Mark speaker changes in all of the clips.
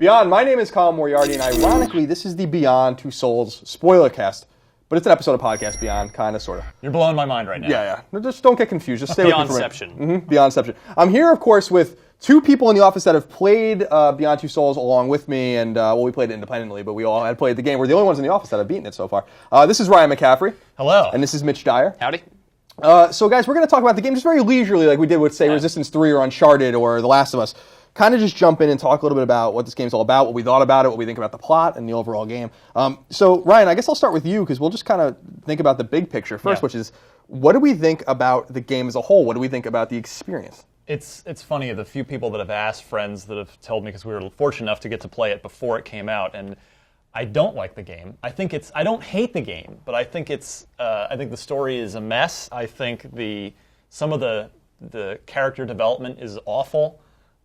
Speaker 1: Beyond, my name is Colin Moriarty, and ironically, this is the Beyond Two Souls Spoilercast. But it's an episode of Podcast Beyond, kind of, sort of.
Speaker 2: You're blowing my mind right now.
Speaker 1: Yeah. Just don't get confused. Just stay with me for a minute.
Speaker 3: Beyondception.
Speaker 1: Beyondception. I'm here, of course, with two people in the office that have played Beyond Two Souls along with me, and we played it independently, but we all had played the game. We're the only ones in the office that have beaten it so far. This is Ryan McCaffrey.
Speaker 2: Hello.
Speaker 1: And this is Mitch Dyer.
Speaker 3: Howdy.
Speaker 1: So, guys, we're going to talk about the game just very leisurely, like we did with, say, Resistance 3 or Uncharted or The Last of Us. Kind of just jump in and talk a little bit about what this game's all about, what we thought about it, what we think about the plot, and the overall game. So, Ryan, I guess I'll start with you, because we'll just kind of think about the big picture first, which is, what do we think about the game as a whole? What do we think about the experience?
Speaker 2: It's funny, the few people that have asked, friends that have told me, because we were fortunate enough to get to play it before it came out, and I don't like the game. I don't hate the game, but I think I think the story is a mess. I think some of the character development is awful.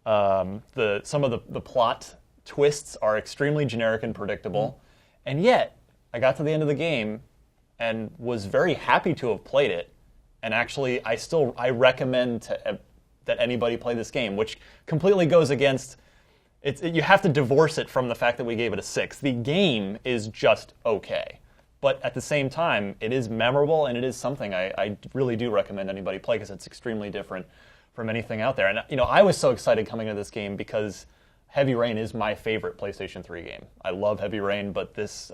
Speaker 2: Some of the plot twists are extremely generic and predictable, and yet I got to the end of the game and was very happy to have played it. And actually, I recommend that anybody play this game, which completely goes against. You have to divorce it from the fact that we gave it a 6. The game is just okay, but at the same time, it is memorable and it is something I really do recommend anybody play, because it's extremely different from anything out there. And I was so excited coming into this game because Heavy Rain is my favorite PlayStation 3 game. I love Heavy Rain, but this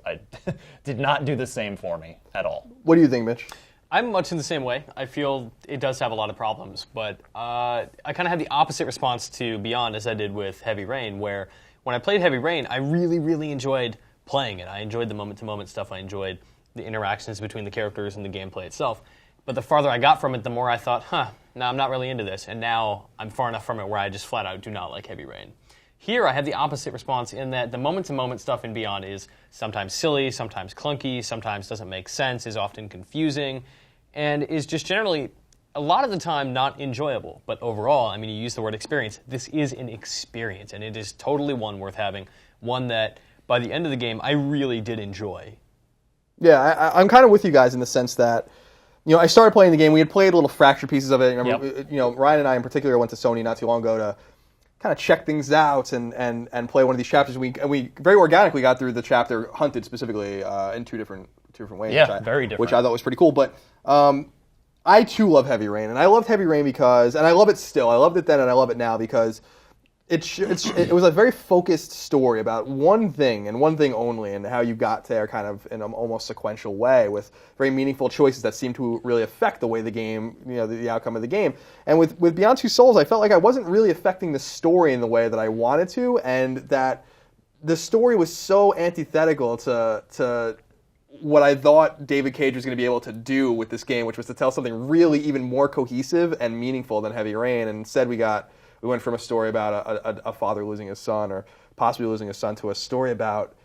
Speaker 2: did not do the same for me at all.
Speaker 1: What do you think, Mitch?
Speaker 3: I'm much in the same way. I feel it does have a lot of problems, but I kind of had the opposite response to Beyond as I did with Heavy Rain, where when I played Heavy Rain, I really, really enjoyed playing it. I enjoyed the moment-to-moment stuff. I enjoyed the interactions between the characters and the gameplay itself. But the farther I got from it, the more I thought, no, I'm not really into this. And now I'm far enough from it where I just flat out do not like Heavy Rain. Here, I have the opposite response in that the moment-to-moment stuff in Beyond is sometimes silly, sometimes clunky, sometimes doesn't make sense, is often confusing, and is just generally, a lot of the time, not enjoyable. But overall, I mean, you use the word experience. This is an experience, and it is totally one worth having. One that, by the end of the game, I really did enjoy.
Speaker 1: Yeah, I'm kind of with you guys in the sense that, I started playing the game. We had played little fractured pieces of it. Ryan and I in particular went to Sony not too long ago to kind of check things out and play one of these chapters. And we very organically got through the chapter Hunted specifically in two different ways.
Speaker 2: Yeah, very different.
Speaker 1: Which I thought was pretty cool. But I too love Heavy Rain, and I loved Heavy Rain because, and I love it still. I loved it then, and I love it now because it was a very focused story about one thing and one thing only, and how you got there kind of in an almost sequential way with very meaningful choices that seemed to really affect the way the game, the outcome of the game. And with Beyond Two Souls, I felt like I wasn't really affecting the story in the way that I wanted to, and that the story was so antithetical to what I thought David Cage was going to be able to do with this game, which was to tell something really even more cohesive and meaningful than Heavy Rain. And instead we went from a story about a father losing his son, or possibly losing his son, to a story about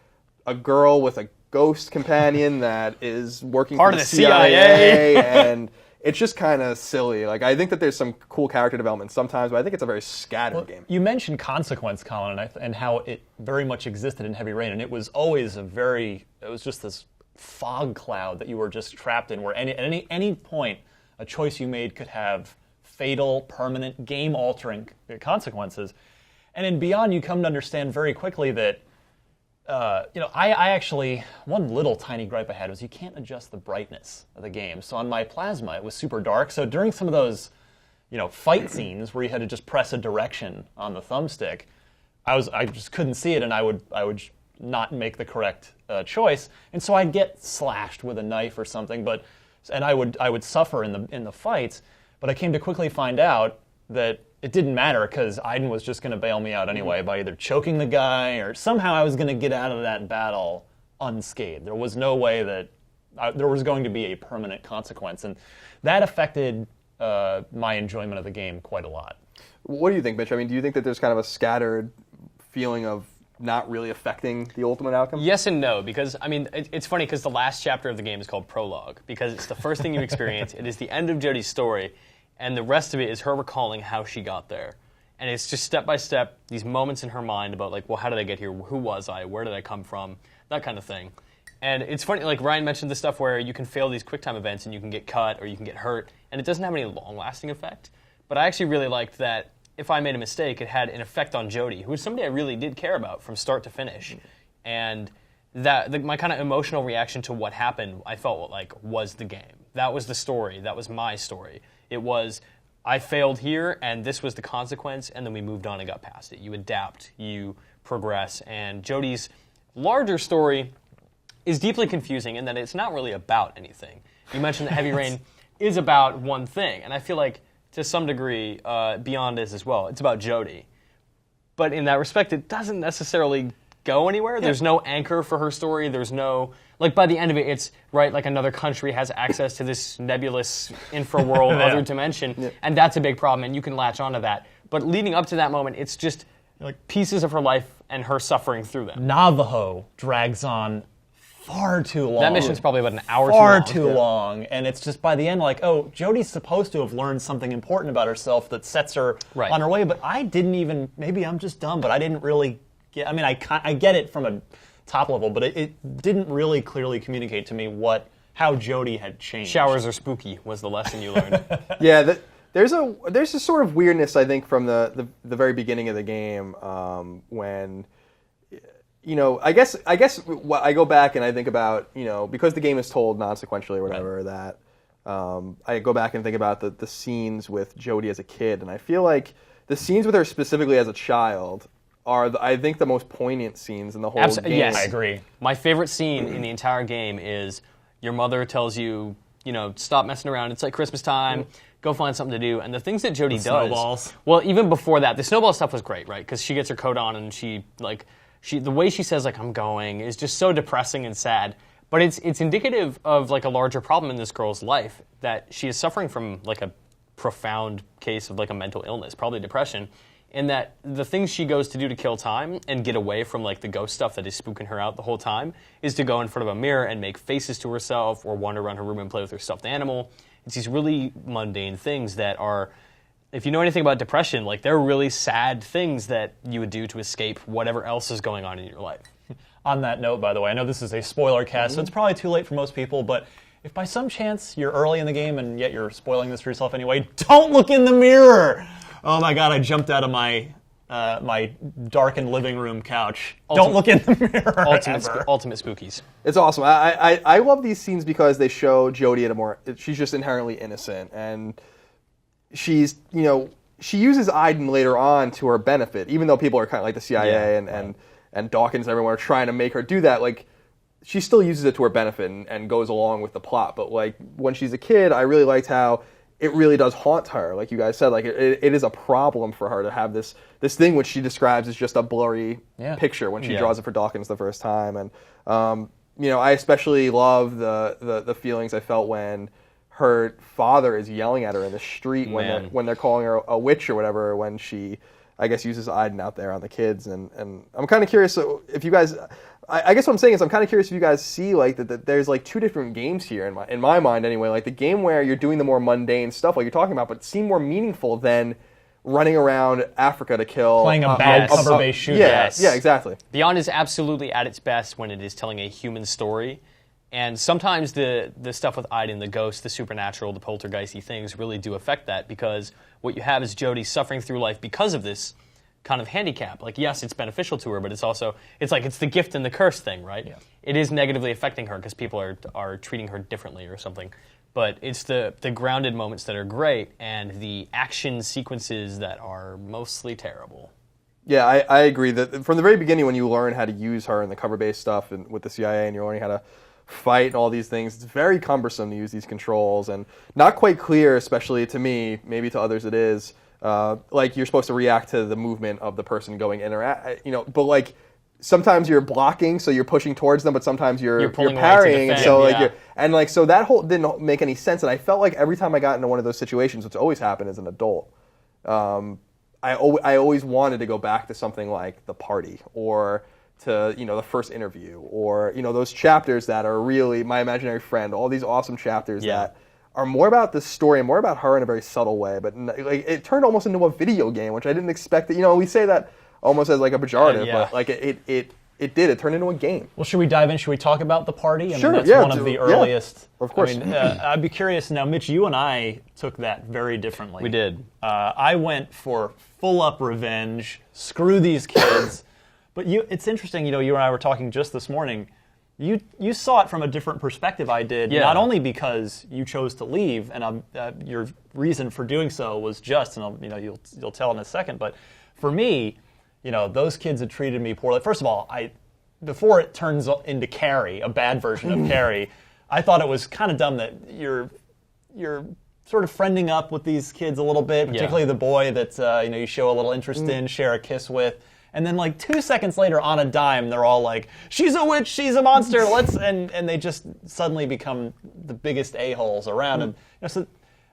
Speaker 1: a girl with a ghost companion that is working
Speaker 3: part
Speaker 1: for
Speaker 3: of the CIA.
Speaker 1: And it's just kind of silly. Like, I think that there's some cool character development sometimes, but I think it's a very scattered game.
Speaker 2: You mentioned consequence, Colin, and how it very much existed in Heavy Rain, and it was always it was just this fog cloud that you were just trapped in, where at any point a choice you made could have fatal, permanent, game-altering consequences. And in Beyond, you come to understand very quickly that, I actually, one little tiny gripe I had was you can't adjust the brightness of the game. So on my plasma, it was super dark. So during some of those, fight scenes where you had to just press a direction on the thumbstick, I just couldn't see it, and I would not make the correct choice, and so I'd get slashed with a knife or something. And I would suffer in the fights. But I came to quickly find out that it didn't matter, because Aiden was just going to bail me out anyway by either choking the guy, or somehow I was going to get out of that battle unscathed. There was no way that there was going to be a permanent consequence, and that affected my enjoyment of the game quite a lot.
Speaker 1: What do you think, Mitch? I mean, do you think that there's kind of a scattered feeling of not really affecting the ultimate outcome?
Speaker 3: Yes and no, because, I mean, it's funny because the last chapter of the game is called Prologue, because it's the first thing you experience. It is the end of Jodie's story, and the rest of it is her recalling how she got there. And it's just step by step, these moments in her mind about, like, well, how did I get here? Who was I? Where did I come from? That kind of thing. And it's funny, like Ryan mentioned the stuff where you can fail these QuickTime events and you can get cut or you can get hurt, and it doesn't have any long-lasting effect. But I actually really liked that if I made a mistake, it had an effect on Jodie, who was somebody I really did care about from start to finish. And my kind of emotional reaction to what happened, I felt like was the game. That was the story. That was my story. It was, I failed here, and this was the consequence, and then we moved on and got past it. You adapt, you progress, and Jodie's larger story is deeply confusing in that it's not really about anything. You mentioned that Heavy Rain is about one thing, and I feel like to some degree Beyond is as well. It's about Jodie. But in that respect, it doesn't necessarily go anywhere. Yeah. There's no anchor for her story. There's no, like, by the end of it, it's, right, like another country has access to this nebulous infraworld, other dimension, and that's a big problem, and you can latch onto that. But leading up to that moment, it's just like pieces of her life and her suffering through them.
Speaker 2: Navajo drags on far too long.
Speaker 3: That mission's probably about an hour
Speaker 2: far too long. And it's just by the end like, oh, Jodie's supposed to have learned something important about herself that sets her on her way, but I didn't even, maybe I'm just dumb, but I didn't really get, I mean, I get it from a top level, but it didn't really clearly communicate to me how Jodie had changed.
Speaker 3: Showers are spooky was the lesson you learned.
Speaker 1: Yeah, there's a sort of weirdness, I think, from the very beginning of the game when, you know, I guess I go back and I think about, you know, because the game is told non-sequentially or whatever, that I go back and think about the scenes with Jodie as a kid, and I feel like the scenes with her specifically as a child are, I think, the most poignant scenes in the whole game.
Speaker 3: Yes,
Speaker 2: I agree.
Speaker 3: My favorite scene in the entire game is your mother tells you, you know, stop messing around. It's like Christmas time. Go find something to do. And the things that Jodie does.
Speaker 2: Snowballs.
Speaker 3: Well, even before that, the snowball stuff was great, right? Because she gets her coat on and the way she says, like, I'm going is just so depressing and sad. But it's indicative of, like, a larger problem in this girl's life, that she is suffering from, like, a profound case of, like, a mental illness, probably depression, and that the things she goes to do to kill time and get away from, like, the ghost stuff that is spooking her out the whole time is to go in front of a mirror and make faces to herself or wander around her room and play with her stuffed animal. It's these really mundane things that are, if you know anything about depression, like, they're really sad things that you would do to escape whatever else is going on in your life.
Speaker 2: On that note, by the way, I know this is a spoiler cast, so it's probably too late for most people, but if by some chance you're early in the game and yet you're spoiling this for yourself anyway, don't look in the mirror! Oh my god, I jumped out of my my darkened living room couch. Don't look in the mirror
Speaker 3: Ultimate spookies.
Speaker 1: It's awesome. I love these scenes because they show Jodie she's just inherently innocent, and she's, you know, she uses Aiden later on to her benefit, even though people are kind of like the CIA and Dawkins and everyone are trying to make her do that. Like, she still uses it to her benefit and goes along with the plot. But, like, when she's a kid, I really liked how it really does haunt her. Like you guys said, like it is a problem for her to have this thing which she describes as just a blurry picture when she draws it for Dawkins the first time. And you know, I especially love the feelings I felt when her father is yelling at her in the street when they're calling her a witch or whatever, when she, I guess, uses Aiden out there on the kids. And I'm kind of curious if you guys, I guess what I'm saying is I'm kind of curious if you guys see like that there's like two different games here in my mind anyway. Like the game where you're doing the more mundane stuff like you're talking about, but seem more meaningful than running around Africa to kill.
Speaker 2: Playing a bad cover-based shooter.
Speaker 1: Yeah, exactly.
Speaker 3: Beyond is absolutely at its best when it is telling a human story. And sometimes the stuff with Aiden, the ghost, the supernatural, the poltergeisty things really do affect that, because what you have is Jodie suffering through life because of this kind of handicap. Like, yes, it's beneficial to her, but it's also, it's like it's the gift and the curse thing, right? Yeah. It is negatively affecting her because people are treating her differently or something. But it's the grounded moments that are great and the action sequences that are mostly terrible.
Speaker 1: Yeah, I agree that from the very beginning when you learn how to use her in the cover-based stuff and with the CIA and you're learning how to fight and all these things, it's very cumbersome to use these controls and not quite clear, especially to me, maybe to others it is, like you're supposed to react to the movement of the person going in or out, you know, but like sometimes you're blocking, so you're pushing towards them, but sometimes you're parrying, so like you're, and like so that whole didn't make any sense, and I felt like every time I got into one of those situations, which always happened as an adult, I always wanted to go back to something like The Party or to, you know, the first interview or, you know, those chapters that are really My Imaginary Friend, all these awesome chapters that are more about the story and more about her in a very subtle way, but like it turned almost into a video game, which I didn't expect. You know, we say that almost as like a pejorative, but like it it did. It turned into a game.
Speaker 2: Well, should we dive in? Should we talk about the party?
Speaker 1: Sure,
Speaker 2: That's
Speaker 1: yeah,
Speaker 2: one of the earliest.
Speaker 1: Of course.
Speaker 2: I mean, I'd be curious now, Mitch. You and I took that very differently.
Speaker 3: We did.
Speaker 2: I went for full up revenge. Screw these kids. But it's interesting. You and I were talking just this morning. You saw it from a different perspective. I did.
Speaker 3: Yeah.
Speaker 2: Not only because you chose to leave, and your reason for doing so was just, and you'll tell in a second. But for me, those kids had treated me poorly. First of all, before it turns into Carrie, a bad version of Carrie, I thought it was kind of dumb that you're sort of friending up with these kids a little bit, particularly the boy that you show a little interest in, share a kiss with. And then 2 seconds later, on a dime, they're all like, "She's a witch, she's a monster, and they just suddenly become the biggest a-holes around. And so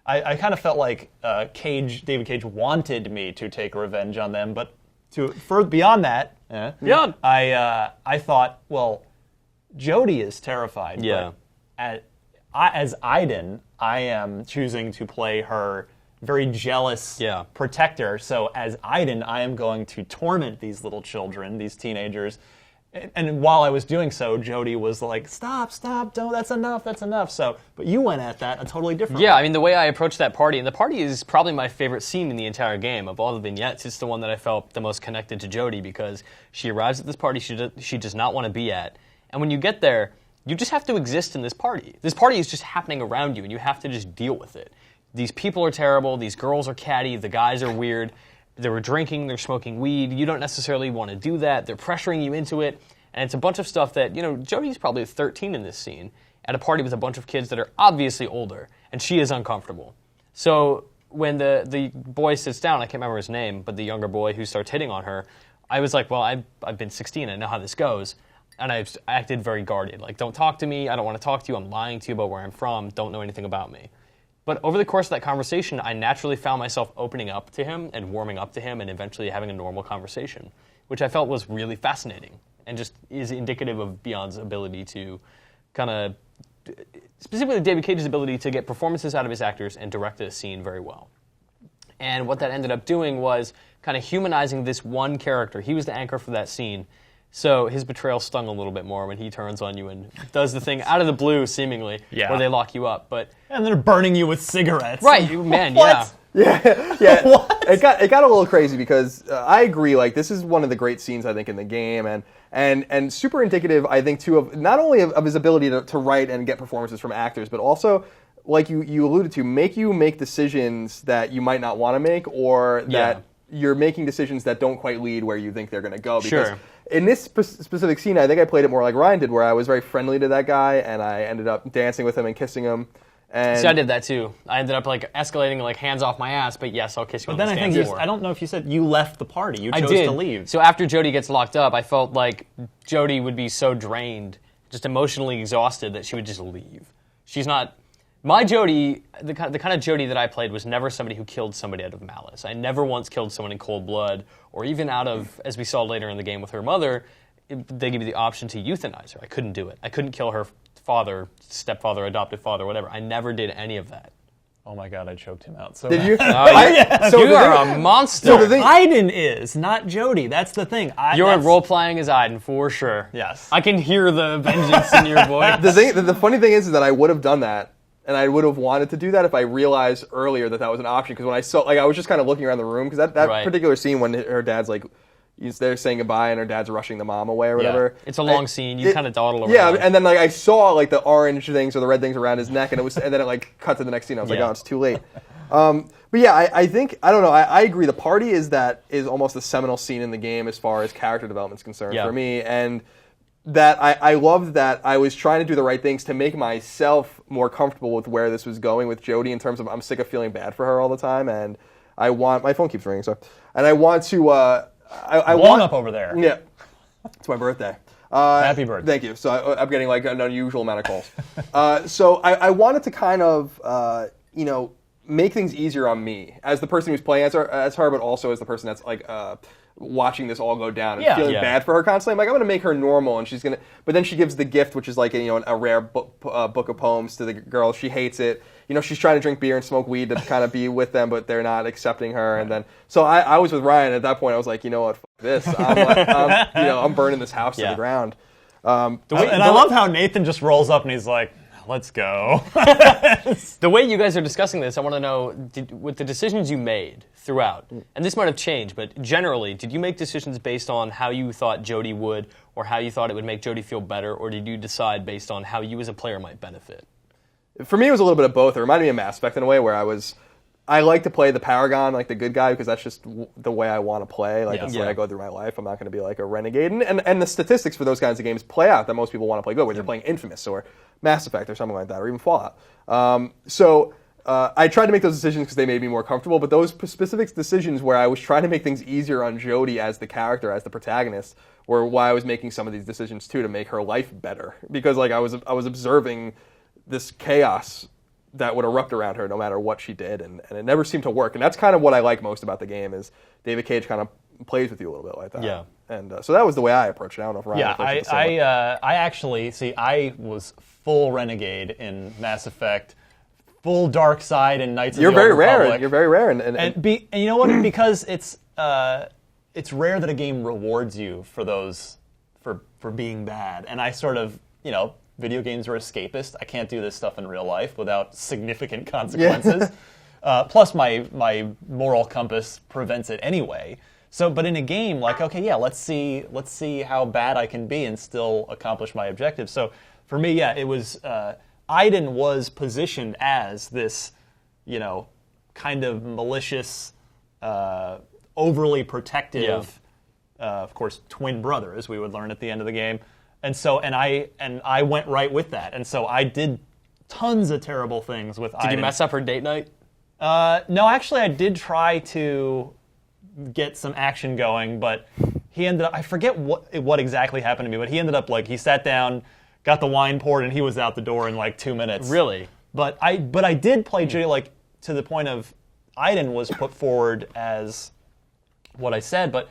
Speaker 2: I kind of felt like David Cage wanted me to take revenge on them, but beyond that, I thought, well, Jodie is terrified.
Speaker 3: Yeah.
Speaker 2: But as Aiden, I am choosing to play her very jealous protector. So as Aiden, I am going to torment these little children, these teenagers. And while I was doing so, Jodie was like, stop, don't, that's enough. So, but you went at that a totally different way.
Speaker 3: Yeah, I mean, the way I approached that party, and the party is probably my favorite scene in the entire game. Of all the vignettes, it's the one that I felt the most connected to Jodie, because she arrives at this party she does not want to be at. And when you get there, you just have to exist in this party. This party is just happening around you, and you have to just deal with it. These people are terrible, these girls are catty, the guys are weird, they were drinking, they're smoking weed, you don't necessarily want to do that, they're pressuring you into it, and it's a bunch of stuff that, Jodie's probably 13 in this scene, at a party with a bunch of kids that are obviously older, and she is uncomfortable. So when the boy sits down, I can't remember his name, but the younger boy who starts hitting on her, I was like, well, I've been 16, I know how this goes, and I acted very guarded, like, don't talk to me, I don't want to talk to you, I'm lying to you about where I'm from, don't know anything about me. But over the course of that conversation, I naturally found myself opening up to him and warming up to him and eventually having a normal conversation, which I felt was really fascinating and just is indicative of Beyond's ability to kind of, specifically David Cage's ability to get performances out of his actors and direct a scene very well. And what that ended up doing was kind of humanizing this one character. He was the anchor for that scene. So his betrayal stung a little bit more when he turns on you and does the thing out of the blue, seemingly, where they lock you up.
Speaker 2: And they're burning you with cigarettes.
Speaker 3: Right, man,
Speaker 2: What?
Speaker 1: Yeah.
Speaker 2: What?
Speaker 1: It got a little crazy because I agree. This is one of the great scenes I think in the game, and super indicative, I think, too, of not only of his ability to write and get performances from actors, but also, like you alluded to, make decisions that you might not want to make, or that you're making decisions that don't quite lead where you think they're going to go. Because in this specific scene, I think I played it more like Ryan did, where I was very friendly to that guy, and I ended up dancing with him and kissing him. And
Speaker 3: see, I did that too. I ended up escalating, hands off my ass, but yes, I'll kiss you on the dance floor.
Speaker 2: I don't know if you said you left the party. You chose
Speaker 3: I did.
Speaker 2: to leave.
Speaker 3: So after Jodie gets locked up, I felt like Jodie would be so drained, just emotionally exhausted, that she would just leave. She's not... My Jodie, the kind of Jodie that I played, was never somebody who killed somebody out of malice. I never once killed someone in cold blood, or even out of, as we saw later in the game with her mother, they give you the option to euthanize her. I couldn't do it. I couldn't kill her father, stepfather, adoptive father, whatever. I never did any of that.
Speaker 2: Oh my God, I choked him out. So
Speaker 1: did you?
Speaker 3: So you are a monster.
Speaker 1: So
Speaker 2: Aiden is, not Jodie. That's the thing.
Speaker 3: You're role-playing as Aiden, for sure.
Speaker 2: Yes.
Speaker 3: I can hear the vengeance in your voice.
Speaker 1: The funny thing is that I would have done that, and I would have wanted to do that if I realized earlier that was an option. Because when I saw, I was just kind of looking around the room, because that particular scene when her dad's they're saying goodbye and her dad's rushing the mom away or whatever.
Speaker 3: Yeah. It's a long scene. You kind of dawdle around.
Speaker 1: Yeah, and then I saw the orange things or the red things around his neck, and then it cut to the next scene. I was like, oh, it's too late. But yeah, I think, I don't know, I agree. The party is almost the seminal scene in the game as far as character development is concerned for me, and that I loved that I was trying to do the right things to make myself more comfortable with where this was going with Jodie, in terms of I'm sick of feeling bad for her all the time, and my phone keeps ringing, and I want to I
Speaker 2: blown up over there.
Speaker 1: Yeah, it's my birthday.
Speaker 2: Happy birthday.
Speaker 1: Thank you. So I'm getting an unusual amount of calls. So I wanted to kind of make things easier on me as the person who's playing as her, but also as the person that's watching this all go down and feeling bad for her constantly. I'm going to make her normal, and she's going to. But then she gives the gift, which is a rare book of poems to the girl. She hates it, she's trying to drink beer and smoke weed to kind of be with them, but they're not accepting her. And then, so I was with Ryan at that point. I was like, you know what, fuck this. I'm burning this house to the ground.
Speaker 2: And I love how Nathan just rolls up and he's like, let's go.
Speaker 3: The way you guys are discussing this, I want to know, with the decisions you made throughout, and this might have changed, but generally, did you make decisions based on how you thought Jody would, or how you thought it would make Jody feel better, or did you decide based on how you as a player might benefit?
Speaker 1: For me, it was a little bit of both. It reminded me of Mass Effect in a way where I like to play the Paragon, like the good guy, because that's just the way I want to play. Like, that's the way I go through my life. I'm not going to be like a renegade. And the statistics for those kinds of games play out that most people want to play good, whether they're playing Infamous or Mass Effect or something like that, or even Fallout. I tried to make those decisions because they made me more comfortable, but those specific decisions where I was trying to make things easier on Jodie as the character, as the protagonist, were why I was making some of these decisions too, to make her life better. Because like I was observing this chaos that would erupt around her no matter what she did, and it never seemed to work. And that's kind of what I like most about the game, is David Cage kind of plays with you a little bit like that.
Speaker 3: Yeah.
Speaker 1: And so that was the way I approached it. I don't know if Ryan approached it the same way.
Speaker 2: I actually, I was full renegade in Mass Effect, full dark side in Knights of the Old Republic.
Speaker 1: You're very rare.
Speaker 2: And you know what? Because it's rare that a game rewards you for those, for being bad. And I sort of, video games are escapist. I can't do this stuff in real life without significant consequences. Plus, my moral compass prevents it anyway. So, but in a game, like, okay, yeah, let's see how bad I can be and still accomplish my objective. So, for me, yeah, it was Aiden was positioned as this, kind of malicious, overly protective, of course, twin brother, as we would learn at the end of the game. And so, and I went right with that. And so I did tons of terrible things with Aiden.
Speaker 3: Did you mess up her date night?
Speaker 2: No, actually, I did try to get some action going, but he ended up, I forget what exactly happened to me, but he ended up, he sat down, got the wine poured, and he was out the door in 2 minutes.
Speaker 3: Really?
Speaker 2: But I did play Jodie, to the point of Aiden was put forward as what I said, but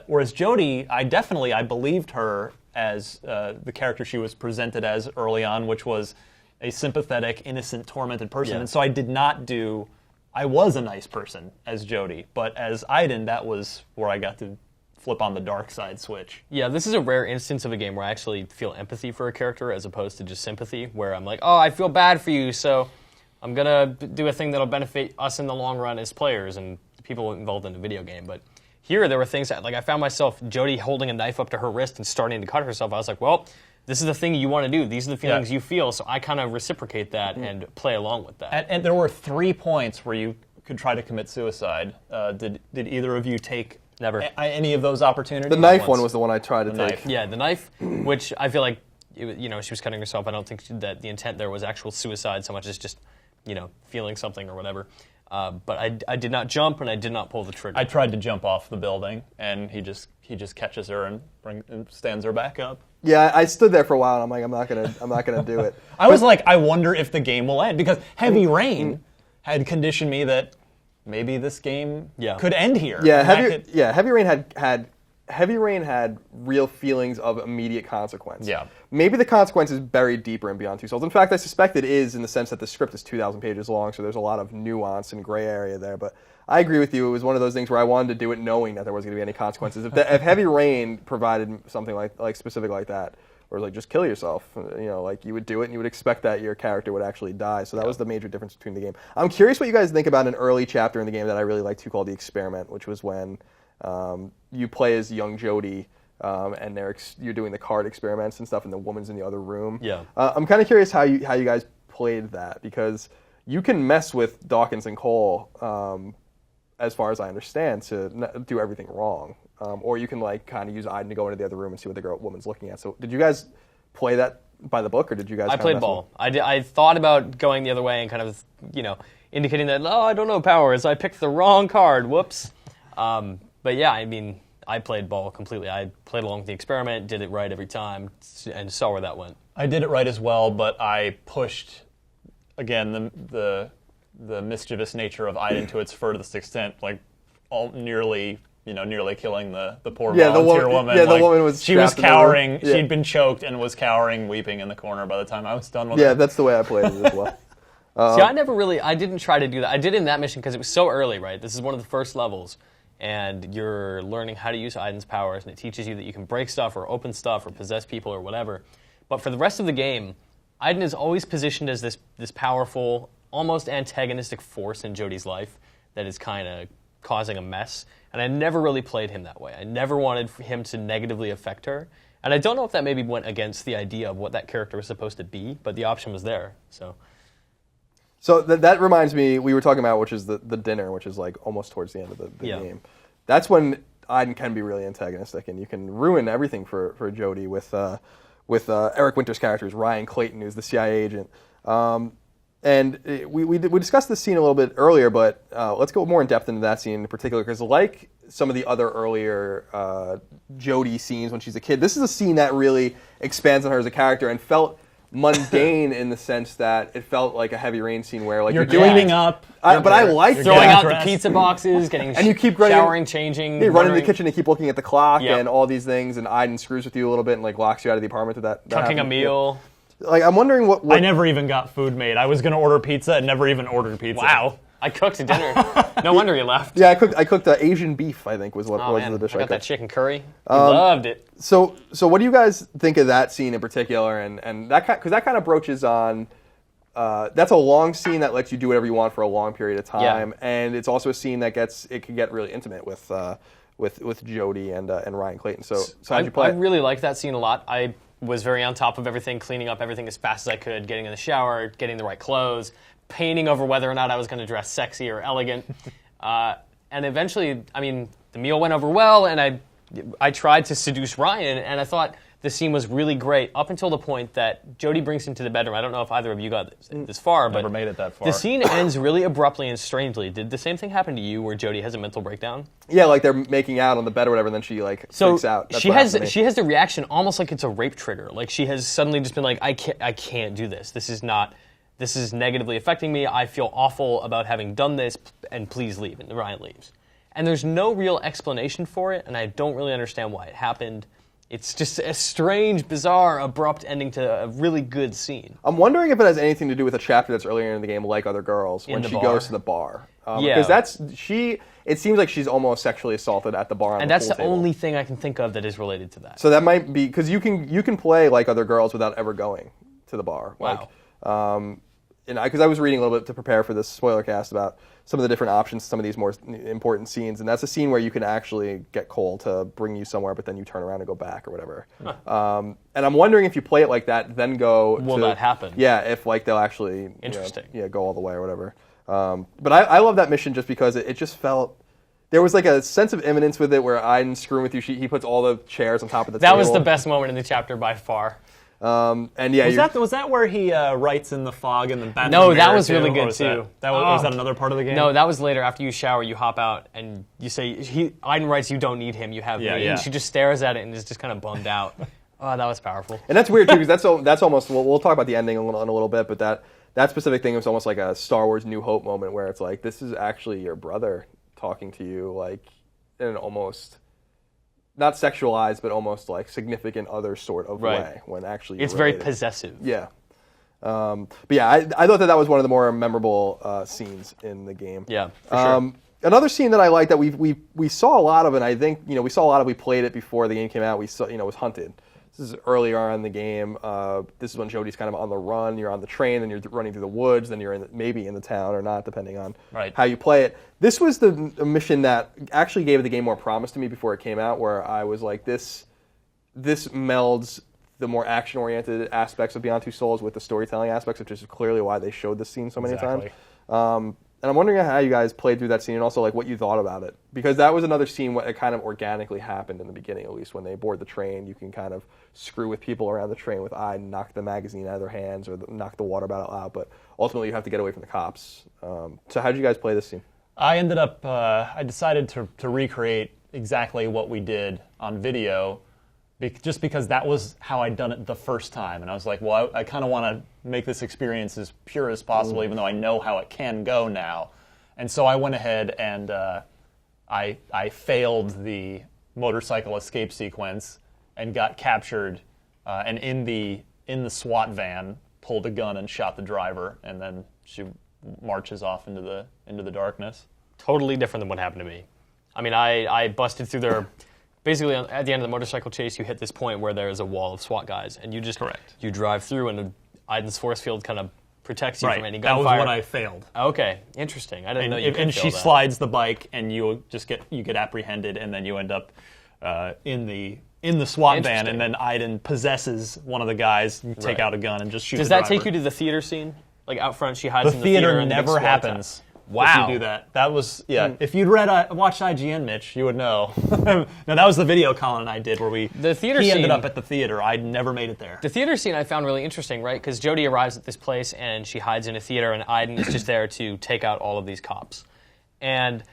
Speaker 2: whereas Jodie, I believed her as the character she was presented as early on, which was a sympathetic, innocent, tormented person.
Speaker 3: Yeah.
Speaker 2: And so I was a nice person as Jodie, but as Aiden, that was where I got to flip on the dark side switch.
Speaker 3: Yeah, this is a rare instance of a game where I actually feel empathy for a character as opposed to just sympathy, where I'm like, oh, I feel bad for you, so I'm going to do a thing that'll benefit us in the long run as players and people involved in the video game. But here, there were things that, I found myself, Jodie holding a knife up to her wrist and starting to cut herself. I was like, well, this is the thing you want to do. These are the feelings you feel, so I kind of reciprocate that and play along with that.
Speaker 2: And there were 3 points where you could try to commit suicide. Did either of you take
Speaker 3: Never
Speaker 2: any of those opportunities?
Speaker 1: The knife one was the one I tried to take.
Speaker 2: Knife.
Speaker 3: Yeah, the knife, which I feel like, she was cutting herself. I don't think that the intent there was actual suicide so much as just, feeling something or whatever. But I did not jump and I did not pull the trigger.
Speaker 2: I tried to jump off the building, and he just catches her and stands her back up.
Speaker 1: Yeah, I stood there for a while, and I'm like, I'm not gonna do it.
Speaker 2: I was like, I wonder if the game will end, because Heavy Rain had conditioned me that maybe this game could end here.
Speaker 1: Yeah, Heavy Rain had real feelings of immediate consequence.
Speaker 2: Yeah.
Speaker 1: Maybe the consequence is buried deeper in Beyond Two Souls. In fact, I suspect it is, in the sense that the script is 2,000 pages long, so there's a lot of nuance and gray area there. But I agree with you. It was one of those things where I wanted to do it knowing that there wasn't going to be any consequences. If Heavy Rain provided something like specific like that, or just kill yourself, you would do it and you would expect that your character would actually die. So that was the major difference between the game. I'm curious what you guys think about an early chapter in the game that I really liked too, called The Experiment, which was when you play as young Jodie, and you're doing the card experiments and stuff, and the woman's in the other room.
Speaker 3: Yeah.
Speaker 1: I'm kind of curious how you guys played that, because you can mess with Dawkins and Cole, as far as I understand, to do everything wrong. Or you can kind of use Aiden to go into the other room and see what the woman's looking at. So did you guys play that by the book, or did you guys?
Speaker 3: I played ball. I thought about going the other way and kind of indicating that I don't know powers. I picked the wrong card. Whoops. But yeah, I played ball completely. I played along with The Experiment, did it right every time, and saw where that went.
Speaker 2: I did it right as well, but I pushed again the mischievous nature of Aiden to its furthest extent, nearly killing the poor volunteer woman.
Speaker 1: Yeah, the woman was.
Speaker 2: She was cowering. She'd been choked and was cowering, weeping in the corner by the time I was done with it.
Speaker 1: Yeah, that's the way I played it as well.
Speaker 3: See, I didn't try to do that. I did in that mission because it was so early, right? This is one of the first levels, and you're learning how to use Aiden's powers, and it teaches you that you can break stuff or open stuff or possess people or whatever. But for the rest of the game, Aiden is always positioned as this powerful, almost antagonistic force in Jodie's life that is kind of causing a mess, and I never really played him that way. I never wanted him to negatively affect her, and I don't know if that maybe went against the idea of what that character was supposed to be, but the option was there, so...
Speaker 1: So that reminds me, we were talking about, which is the dinner, which is like almost towards the end of the game. That's when Aiden can be really antagonistic, and you can ruin everything for Jodie with Eric Winter's character, Ryan Clayton, who's the CIA agent. And we discussed this scene a little bit earlier, but let's go more in depth into that scene in particular, because like some of the other earlier Jodie scenes when she's a kid, this is a scene that really expands on her as a character and felt mundane in the sense that it felt like a Heavy Rain scene where like
Speaker 2: you're cleaning up,
Speaker 1: but I like
Speaker 3: throwing out the pizza boxes, getting
Speaker 1: and you keep running,
Speaker 3: showering, changing,
Speaker 1: you run into the kitchen and keep looking at the clock
Speaker 3: Yep.
Speaker 1: and all these things, and Aiden screws with you a little bit and like locks you out of the apartment. That
Speaker 3: cooking a meal.
Speaker 1: Like I'm wondering what
Speaker 2: I never even got food made. I was going to order pizza and never even ordered pizza.
Speaker 3: Wow. I cooked dinner. No wonder you left.
Speaker 1: Yeah, I cooked Asian beef, I think was what was the dish
Speaker 3: I
Speaker 1: I
Speaker 3: got that
Speaker 1: cooked.
Speaker 3: chicken curry. Loved it.
Speaker 1: So what do you guys think of that scene in particular? And that because that kind of broaches on. That's a long scene that lets you do whatever you want for a long period of time, and it's also a scene that can get really intimate with Jodie and Ryan Clayton. So how'd you play?
Speaker 3: I really liked that scene a lot. I was very on top of everything, cleaning up everything as fast as I could, getting in the shower, getting the right clothes, painting over whether or not I was going to dress sexy or elegant. And eventually, I mean, the meal went over well, and I tried to seduce Ryan, and I thought the scene was really great up until the point that Jodie brings him to the bedroom. I don't know if either of you got this far, but
Speaker 2: Never made it that far.
Speaker 3: the scene ends really abruptly and strangely. Did the same thing happen to you where Jodie has a mental breakdown?
Speaker 1: Yeah, like they're making out on the bed or whatever, and then she like freaks out. That's
Speaker 3: she
Speaker 1: what happened to me.
Speaker 3: has the reaction almost like it's a rape trigger. Like she has suddenly just been like, I can't do this. This is negatively affecting me. I feel awful about having done this, and please leave. And Ryan leaves. And there's no real explanation for it, and I don't really understand why it happened. It's just a strange, bizarre, abrupt ending to a really good scene.
Speaker 1: I'm wondering if it has anything to do with a chapter that's earlier in the game, like Other Girls, when she goes to the bar. Because it seems like she's almost sexually assaulted at the bar.
Speaker 3: And that's the only thing I can think of that is related to that.
Speaker 1: So that might be because you can play Like Other Girls without ever going to the bar.
Speaker 3: Wow.
Speaker 1: Because I was reading a little bit to prepare for this Spoilercast about some of the different options, some of these more important scenes, and that's a scene where you can actually get Cole to bring you somewhere, but then you turn around and go back or whatever. Huh. And I'm wondering if you play it like that, then go.
Speaker 3: Will that happen?
Speaker 1: Yeah, if like they'll actually
Speaker 3: interesting.
Speaker 1: Go all the way or whatever. But I love that mission just because it just felt. There was like a sense of imminence with it where Aiden's screwing with you. He puts all the chairs on top of the table.
Speaker 3: That was the best moment in the chapter by far.
Speaker 1: And yeah,
Speaker 2: was that where he writes in the fog and then
Speaker 3: No, that was really good too.
Speaker 2: Was that another part of the game?
Speaker 3: No, that was later. After you shower, you hop out and you say, Aiden writes, you don't need him, you have me.
Speaker 2: Yeah.
Speaker 3: And she just stares at it and is just kind of bummed out. Oh, that was powerful.
Speaker 1: And that's weird too, because that's almost. We'll talk about the ending in a little bit, but that specific thing was almost like a Star Wars New Hope moment where it's like this is actually your brother talking to you, like in an almost. Not sexualized, but almost like significant other sort of way. When actually
Speaker 3: it's very possessive.
Speaker 1: Yeah, but yeah, I thought that was one of the more memorable scenes in the game.
Speaker 3: Yeah, for sure.
Speaker 1: Another scene that I like that we saw a lot of, and I think we saw a lot of. We played it before the game came out. We saw was Hunted. This is earlier on in the game. This is when Jodie's kind of on the run. You're on the train, then you're running through the woods, then you're maybe in the town or not, depending on how you play it. This was the mission that actually gave the game more promise to me before it came out, where I was like, this melds the more action-oriented aspects of Beyond Two Souls with the storytelling aspects, which is clearly why they showed this scene so many times. And I'm wondering how you guys played through that scene and also like what you thought about it. Because that was another scene where it kind of organically happened in the beginning, at least when they board the train. You can kind of screw with people around the train with knock the magazine out of their hands or knock the water bottle out. But ultimately you have to get away from the cops. So how did you guys play this scene?
Speaker 2: I ended up, I decided to recreate exactly what we did on video just because that was how I'd done it the first time. And I was like, well, I kind of want to make this experience as pure as possible, even though I know how it can go now. And so I went ahead and I failed the motorcycle escape sequence and got captured, and in the SWAT van, pulled a gun and shot the driver, and then she marches off into the darkness.
Speaker 3: Totally different than what happened to me. I mean, I busted through there. Basically, at the end of the motorcycle chase, you hit this point where there is a wall of SWAT guys, and you just you drive through, and Aiden's force field kind of protects you from any gunfire.
Speaker 2: That was what I failed.
Speaker 3: Okay, interesting. I didn't know you could
Speaker 2: And
Speaker 3: fail
Speaker 2: she
Speaker 3: that.
Speaker 2: slides the bike, and you get apprehended, and then you end up in the SWAT van, and then Aiden possesses one of the guys, and take out a gun, and just shoot.
Speaker 3: Does
Speaker 2: the
Speaker 3: that take
Speaker 2: driver.
Speaker 3: you to the theater scene? Like out front, she hides
Speaker 2: The
Speaker 3: in the theater.
Speaker 2: theater
Speaker 3: and the big
Speaker 2: never
Speaker 3: SWAT
Speaker 2: happens.
Speaker 3: Wow.
Speaker 2: If you do that. That was, if you'd watched IGN, Mitch, you would know. No, that was the video Colin and I did where he ended up at the theater. I never made it there.
Speaker 3: The theater scene I found really interesting, right? Because Jodie arrives at this place and she hides in a theater, and Aiden is just there to take out all of these cops. And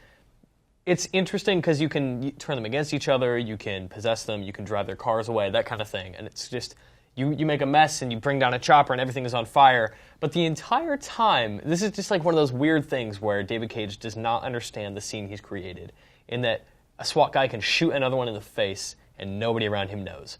Speaker 3: it's interesting because you can turn them against each other, you can possess them, you can drive their cars away, that kind of thing. And it's just, you make a mess and you bring down a chopper and everything is on fire. But the entire time, this is just like one of those weird things where David Cage does not understand the scene he's created, in that a SWAT guy can shoot another one in the face and nobody around him knows.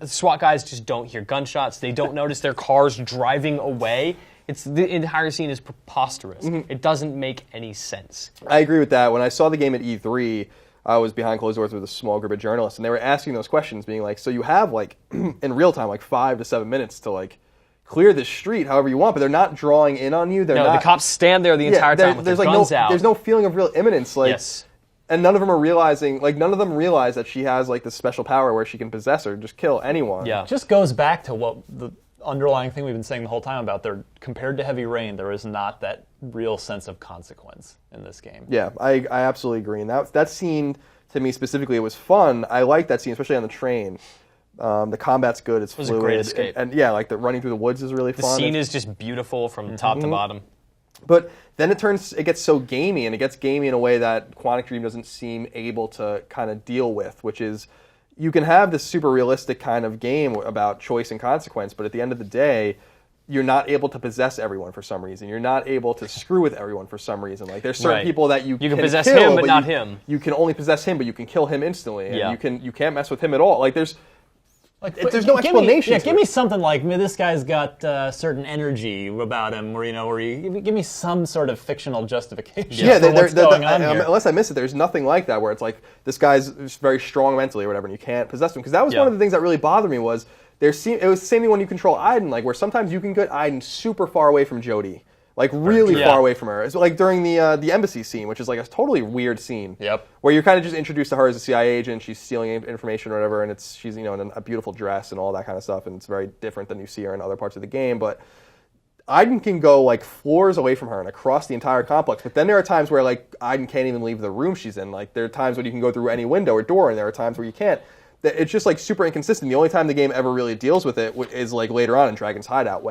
Speaker 3: SWAT guys just don't hear gunshots. They don't notice their cars driving away. The entire scene is preposterous. Mm-hmm. It doesn't make any sense.
Speaker 1: I agree with that. When I saw the game at E3, I was behind closed doors with a small group of journalists, and they were asking those questions, being like, so you have, like, in real time, like 5 to 7 minutes to, like, clear the street however you want, but they're not drawing in on you.
Speaker 3: The cops stand there the entire time with their guns out.
Speaker 1: There's no feeling of real imminence. Like,
Speaker 3: yes.
Speaker 1: And none of them are realizing, like, none of them realize that she has, like, this special power where she can possess or just kill anyone.
Speaker 2: Yeah. It just goes back to what the underlying thing we've been saying the whole time about compared to Heavy Rain, there is not that real sense of consequence in this game.
Speaker 1: Yeah, I absolutely agree. And that scene, to me specifically, it was fun. I like that scene, especially on the train. The combat's good. It's fluid.
Speaker 3: It was a great escape.
Speaker 1: And yeah, like the running through the woods is really fun.
Speaker 3: The scene is just beautiful from top to bottom.
Speaker 1: But then it gets so gamey, and it gets gamey in a way that Quantic Dream doesn't seem able to kind of deal with, which is you can have this super realistic kind of game about choice and consequence, but at the end of the day, you're not able to possess everyone for some reason. You're not able to screw with everyone for some reason. Like there's certain people that you can
Speaker 3: possess
Speaker 1: kill,
Speaker 3: him, but not him.
Speaker 1: You can only possess him, but you can kill him instantly. And you can't mess with him at all. Like there's no explanation.
Speaker 2: Give me something like this guy's got certain energy about him, where give me some sort of fictional justification.
Speaker 1: Yeah,
Speaker 2: for what's going on here.
Speaker 1: Unless I miss it, there's nothing like that where it's like this guy's very strong mentally or whatever, and you can't possess him. Because that was one of the things that really bothered me was it was the same thing when you control Aiden, like where sometimes you can get Aiden super far away from Jodie. Like really far away from her. It's like during the embassy scene, which is like a totally weird scene.
Speaker 2: Yep.
Speaker 1: Where you're kind of just introduced to her as a CIA agent, she's stealing information or whatever, and she's in a beautiful dress and all that kind of stuff, and it's very different than you see her in other parts of the game. But Aiden can go like floors away from her and across the entire complex. But then there are times where like Aiden can't even leave the room she's in. Like there are times when you can go through any window or door, and there are times where you can't. It's just like super inconsistent. The only time the game ever really deals with it is like later on in Dragon's Hideout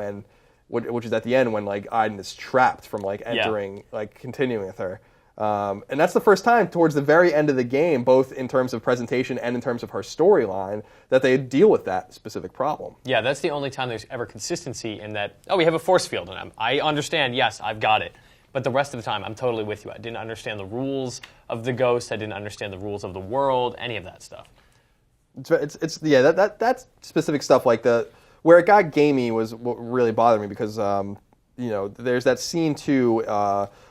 Speaker 1: which is at the end when like Aiden is trapped from like entering, like continuing with her. And that's the first time towards the very end of the game, both in terms of presentation and in terms of her storyline, that they deal with that specific problem.
Speaker 3: Yeah, that's the only time there's ever consistency in that, we have a force field, and I understand, yes, I've got it. But the rest of the time, I'm totally with you. I didn't understand the rules of the Ghost. I didn't understand the rules of the world, any of that stuff.
Speaker 1: That specific stuff like where it got gamey was what really bothered me because, there's that scene too.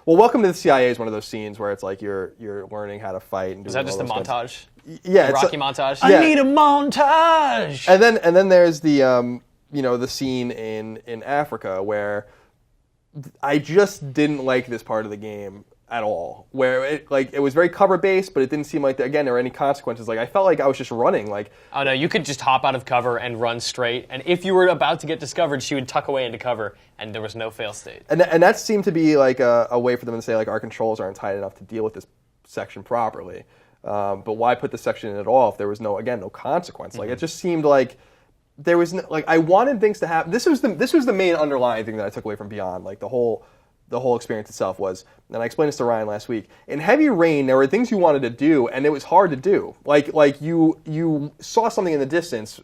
Speaker 1: Welcome to the CIA is one of those scenes where it's like you're learning how to fight. And
Speaker 3: is that just a montage?
Speaker 1: Yeah,
Speaker 3: it's Rocky montage.
Speaker 2: I need a montage.
Speaker 1: And then there's the the scene in Africa where I just didn't like this part of the game at all, where it was very cover based, but it didn't seem like there were any consequences. Like I felt like I was just running. Like
Speaker 3: oh no, you could just hop out of cover and run straight, and if you were about to get discovered, she would tuck away into cover, and there was no fail state.
Speaker 1: And that seemed to be like a way for them to say like our controls aren't tight enough to deal with this section properly. But why put the section in at all if there was no consequence? Like it just seemed like there was I wanted things to happen. This was the main underlying thing that I took away from Beyond. Like the whole experience itself was, and I explained this to Ryan last week, in Heavy Rain, there were things you wanted to do, and it was hard to do. Like you saw something in the distance,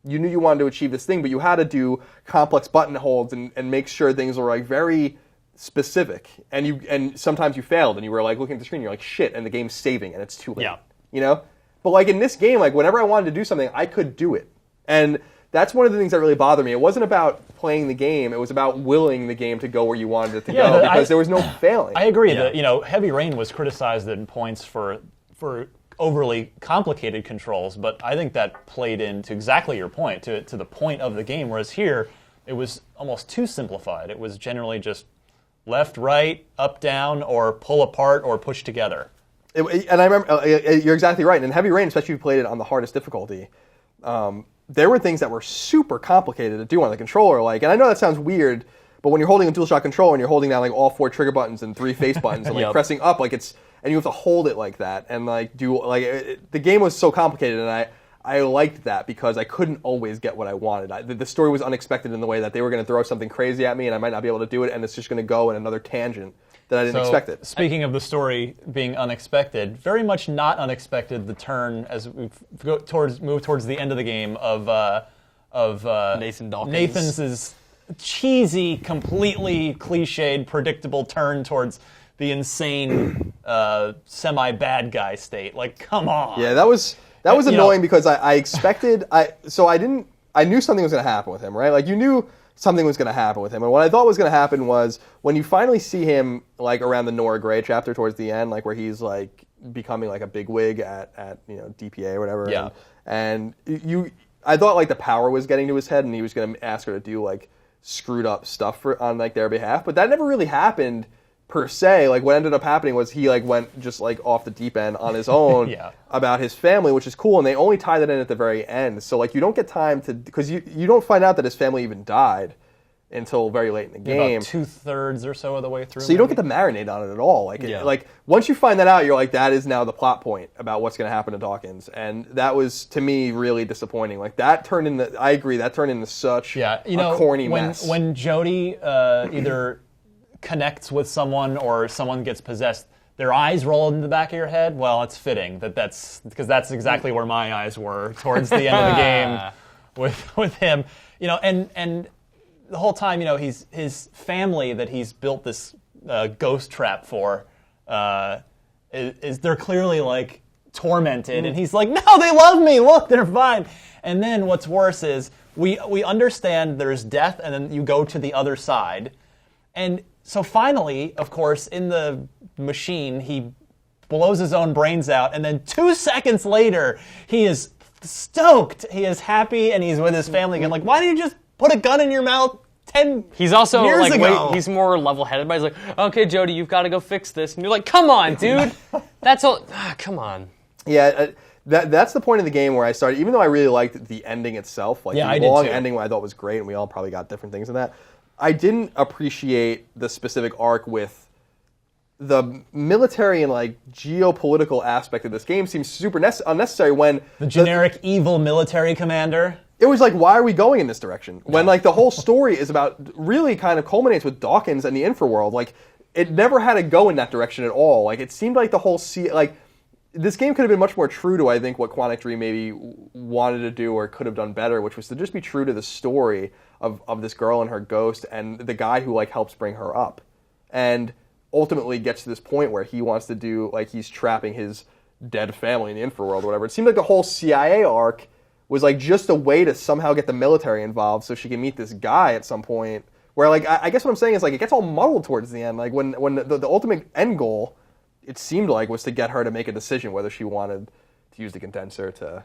Speaker 1: you knew you wanted to achieve this thing, but you had to do complex button holds and make sure things were like very specific. And sometimes you failed, and you were like looking at the screen, you're like, shit, and the game's saving, and it's too late.
Speaker 3: Yeah.
Speaker 1: But like in this game, like whenever I wanted to do something, I could do it. And that's one of the things that really bothered me. It wasn't about playing the game; it was about willing the game to go where you wanted it to go because there was no failing.
Speaker 2: I agree that Heavy Rain was criticized in points for overly complicated controls, but I think that played into exactly your point, to the point of the game. Whereas here, it was almost too simplified. It was generally just left, right, up, down, or pull apart, or push together.
Speaker 1: And I remember, you're exactly right. And in Heavy Rain, especially if you played it on the hardest difficulty, there were things that were super complicated to do on the controller. Like, and I know that sounds weird, but when you're holding a DualShock controller and you're holding down like all 4 trigger buttons and 3 face buttons and like pressing up, like and you have to hold it like that and like do like the game was so complicated, and I liked that because I couldn't always get what I wanted. The story was unexpected in the way that they were going to throw something crazy at me and I might not be able to do it, and it's just going to go in another tangent that I didn't expect it.
Speaker 2: Speaking of the story being unexpected, very much not unexpected, the turn as we move towards the end of the game of
Speaker 3: Nathan Dawkins.
Speaker 2: Nathan's cheesy, completely cliched, predictable turn towards the insane semi-bad guy state. Like, come on.
Speaker 1: Yeah, that was annoying because I expected I knew something was going to happen with him, right? Like, you knew something was going to happen with him, and what I thought was going to happen was when you finally see him like around the Nora Gray chapter towards the end, like where he's like becoming like a bigwig at DPA or whatever.
Speaker 2: Yeah.
Speaker 1: And I thought like the power was getting to his head, and he was going to ask her to do like screwed up stuff on like their behalf, but that never really happened. Per se, like what ended up happening was he like went just like off the deep end on his own about his family, which is cool, and they only tie that in at the very end. So like you don't get time to, because you don't find out that his family even died until very late in the game.
Speaker 2: About 2/3 or so of the way through.
Speaker 1: So you don't get to marinate on it at all. Like like once you find that out, you're like, that is now the plot point about what's going to happen to Dawkins, and that was to me really disappointing. Like that turned into, I agree, that turned into such a corny mess.
Speaker 2: When Jody either connects with someone or someone gets possessed, their eyes roll into the back of your head. Well, it's fitting that's because that's exactly where my eyes were towards the end of the game with him. And the whole time, his family that he's built this ghost trap for is they're clearly like tormented, and he's like, no, they love me. Look, they're fine. And then what's worse is we understand there's death, and then you go to the other side, and so finally, of course, in the machine, he blows his own brains out, and then 2 seconds later, he is stoked, he is happy, and he's with his family again. Like, why didn't you just put a gun in your mouth 10
Speaker 3: He's also
Speaker 2: years
Speaker 3: like,
Speaker 2: ago?
Speaker 3: he's more level-headed, but he's like, okay, Jody, you've got to go fix this. And you're like, come on, dude. That's all. Come on.
Speaker 1: Yeah, that's the point of the game where I started, even though I really liked the ending itself, like the long ending I thought was great, and we all probably got different things in that. I didn't appreciate the specific arc with the military and like geopolitical aspect of this game. Seems super unnecessary when
Speaker 2: the generic evil military commander.
Speaker 1: It was like, why are we going in this direction? When like the whole story is about, really kind of culminates with Dawkins and the Infraworld. Like it never had to go in that direction at all. Like it seemed like the whole this game could have been much more true to, I think, what Quantic Dream maybe wanted to do or could have done better, which was to just be true to the story of this girl and her ghost and the guy who like helps bring her up, and ultimately gets to this point where he wants to do, like, he's trapping his dead family in the Infraworld or whatever. It seemed like the whole CIA arc was like just a way to somehow get the military involved so she can meet this guy at some point. Where like I guess what I'm saying is like it gets all muddled towards the end. Like when the ultimate end goal, it seemed like, was to get her to make a decision whether she wanted to use the condenser to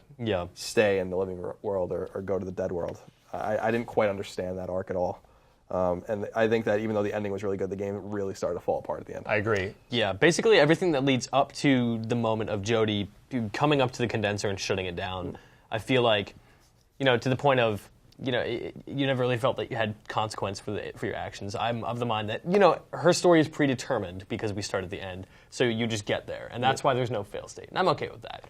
Speaker 1: stay in the living world or go to the dead world. I didn't quite understand that arc at all. And I think that even though the ending was really good, the game really started to fall apart at the end.
Speaker 2: I agree.
Speaker 3: Yeah, basically everything that leads up to the moment of Jody coming up to the condenser and shutting it down, I feel like, to the point of, you never really felt that you had consequence for your actions. I'm of the mind that, her story is predetermined because we start at the end, so you just get there, and that's why there's no fail state, and I'm okay with that.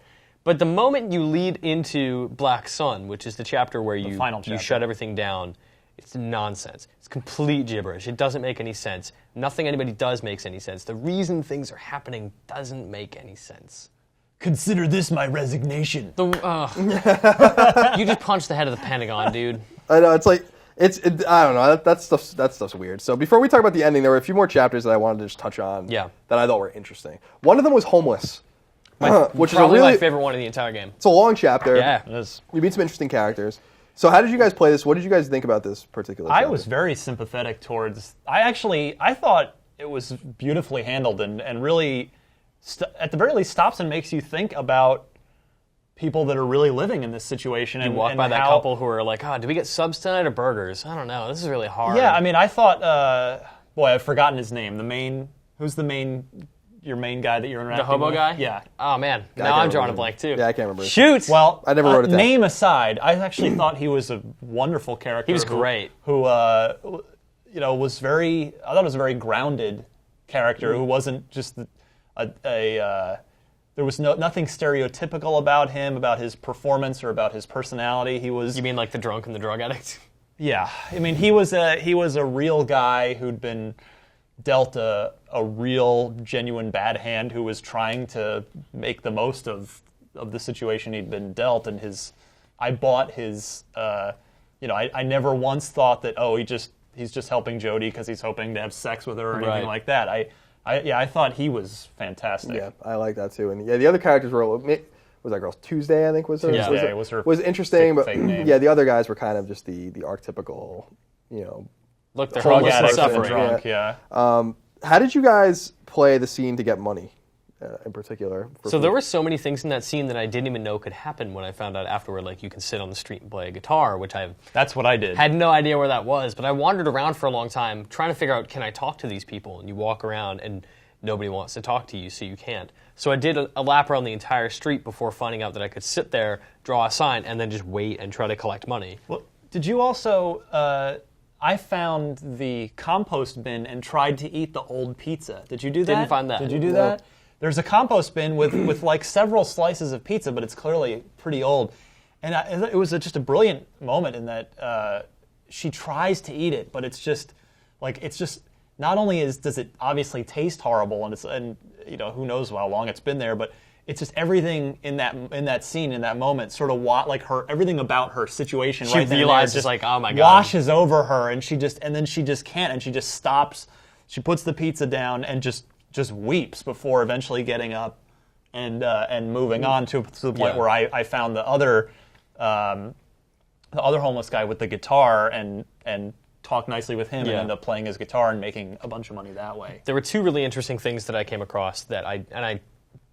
Speaker 3: But the moment you lead into Black Sun, which is the chapter where you shut everything down, it's nonsense. It's complete gibberish. It doesn't make any sense. Nothing anybody does makes any sense. The reason things are happening doesn't make any sense.
Speaker 2: Consider this my resignation.
Speaker 3: You just punched the head of the Pentagon, dude.
Speaker 1: I know, it's like, I don't know, that stuff's weird. So before we talk about the ending, there were a few more chapters that I wanted to just touch on that I thought were interesting. One of them was Homeless. Which
Speaker 3: probably
Speaker 1: is
Speaker 3: my favorite one in the entire game.
Speaker 1: It's a long chapter.
Speaker 3: Yeah, it is.
Speaker 1: We meet some interesting characters. So how did you guys play this? What did you guys think about this particular
Speaker 2: I
Speaker 1: chapter?
Speaker 2: was very sympathetic towards. I thought it was beautifully handled and really, at the very least, stops and makes you think about people that are really living in this situation.
Speaker 3: You
Speaker 2: and
Speaker 3: walk
Speaker 2: and
Speaker 3: by that
Speaker 2: how,
Speaker 3: couple who are like, do we get subs tonight or burgers? I don't know. This is really hard.
Speaker 2: Yeah, I mean, I thought, boy, I've forgotten his name. Who's your main guy that you're interacting
Speaker 3: The hobo
Speaker 2: with?
Speaker 3: guy?
Speaker 2: Yeah.
Speaker 3: Oh, man.
Speaker 1: I
Speaker 3: Now
Speaker 1: can't
Speaker 3: I'm drawing a
Speaker 1: remember.
Speaker 3: blank, too.
Speaker 1: Yeah, I can't remember.
Speaker 3: Shoot!
Speaker 2: Well,
Speaker 1: I never wrote it down.
Speaker 2: Name aside, I actually thought he was a wonderful character.
Speaker 3: He was great.
Speaker 2: Who was very. I thought it was a very grounded character who wasn't just there was nothing stereotypical about him, about his performance or about his personality. He was.
Speaker 3: You mean like the drunk and the drug addict?
Speaker 2: Yeah, I mean he was a real guy who'd been dealt a real, genuine bad hand who was trying to make the most of the situation he'd been dealt, and I bought his, I never once thought that, he's just helping Jodie because he's hoping to have sex with her or anything
Speaker 3: Right.
Speaker 2: like that. I thought he was fantastic.
Speaker 1: Yeah, I like that too. And yeah, the other characters were. Was that girl Tuesday? I think was her.
Speaker 2: Tuesday was her
Speaker 1: Was interesting, but
Speaker 2: fake name.
Speaker 1: yeah, the other guys were kind of just the archetypical,
Speaker 3: Look, they're
Speaker 2: Drug
Speaker 3: homeless and
Speaker 2: addict and
Speaker 3: suffering.
Speaker 2: drunk, yeah.
Speaker 1: How did you guys play the scene to get money, in particular?
Speaker 3: So there were so many things in that scene that I didn't even know could happen when I found out afterward, like you can sit on the street and play a guitar, which I
Speaker 2: That's what I did.
Speaker 3: had no idea where that was. But I wandered around for a long time trying to figure out, can I talk to these people? And you walk around and nobody wants to talk to you, so you can't. So I did a lap around the entire street before finding out that I could sit there, draw a sign, and then just wait and try to collect money.
Speaker 2: Well, did you also? I found the compost bin and tried to eat the old pizza. Did you do that?
Speaker 3: Didn't find that.
Speaker 2: Did you do
Speaker 1: No.
Speaker 2: that? There's a compost bin with like several slices of pizza, but it's clearly pretty old. And it was just a brilliant moment in that she tries to eat it, but it's just not only does it obviously taste horrible, and who knows how long it's been there, but it's just everything in that scene, in that moment, sort of everything about her situation.
Speaker 3: She
Speaker 2: right then and there
Speaker 3: realizes,
Speaker 2: just
Speaker 3: like, oh my God.
Speaker 2: washes over her, and then she just can't, and she just stops. She puts the pizza down and just weeps before eventually getting up and moving on to the point
Speaker 3: Yeah.
Speaker 2: where I found the other homeless guy with the guitar and talked nicely with him and
Speaker 3: Yeah.
Speaker 2: ended up playing his guitar and making a bunch of money that way.
Speaker 3: There were two really interesting things that I came across that I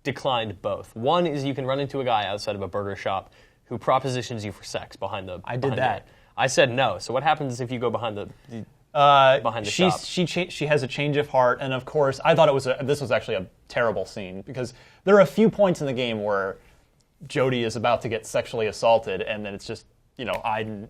Speaker 3: declined both. One is you can run into a guy outside of a burger shop who propositions you for sex behind the.
Speaker 2: I did
Speaker 3: behind
Speaker 2: that.
Speaker 3: I said no. So what happens if you go behind the shop?
Speaker 2: She has a change of heart, and of course, I thought this was actually a terrible scene because there are a few points in the game where Jodie is about to get sexually assaulted, and then it's just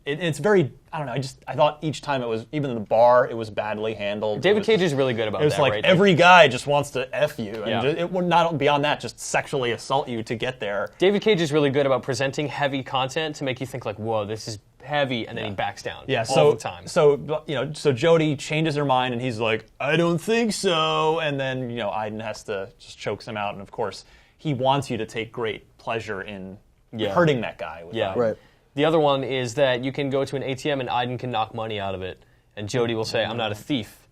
Speaker 2: it's very, I don't know. I thought each time it was, even in the bar, it was badly handled.
Speaker 3: David Cage is really good about that.
Speaker 2: It was like
Speaker 3: right?
Speaker 2: every guy just wants to F you, and
Speaker 3: Yeah.
Speaker 2: it would not beyond that just sexually assault you to get there.
Speaker 3: David Cage is really good about presenting heavy content to make you think like, whoa, this is heavy, and then he backs down.
Speaker 2: Yeah,
Speaker 3: all the time.
Speaker 2: So Jodie changes her mind, and he's like, I don't think so, and then Aiden has to just chokes him out, and of course he wants you to take great pleasure in hurting that guy.
Speaker 3: Yeah.
Speaker 1: Right.
Speaker 3: The other one is that you can go to an ATM and Aiden can knock money out of it, and Jodie will say, I'm not a thief.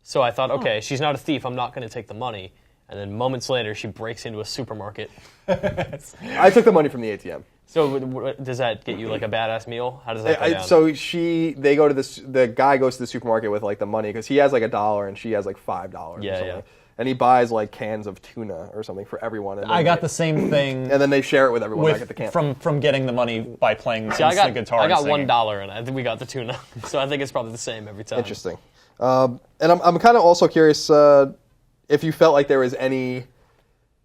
Speaker 3: So I thought, okay, she's not a thief, I'm not going to take the money. And then moments later, she breaks into a supermarket.
Speaker 1: I took the money from the ATM.
Speaker 3: So does that get you like a badass meal? How does that go down?
Speaker 1: So they go to the guy goes to the supermarket with like the money because he has like $1 and she has like $5 or
Speaker 3: Yeah,
Speaker 1: something.
Speaker 3: yeah.
Speaker 1: And he buys like cans of tuna or something for everyone. And
Speaker 2: I
Speaker 1: then
Speaker 2: got the same thing
Speaker 1: and then they share it with everyone back at the camp.
Speaker 2: from getting the money by playing
Speaker 3: See, I
Speaker 2: instant guitar.
Speaker 3: got
Speaker 2: and singing.
Speaker 3: $1, and I think we got the tuna. So I think it's probably the same every time.
Speaker 1: Interesting. And I'm kind of also curious if you felt like there was any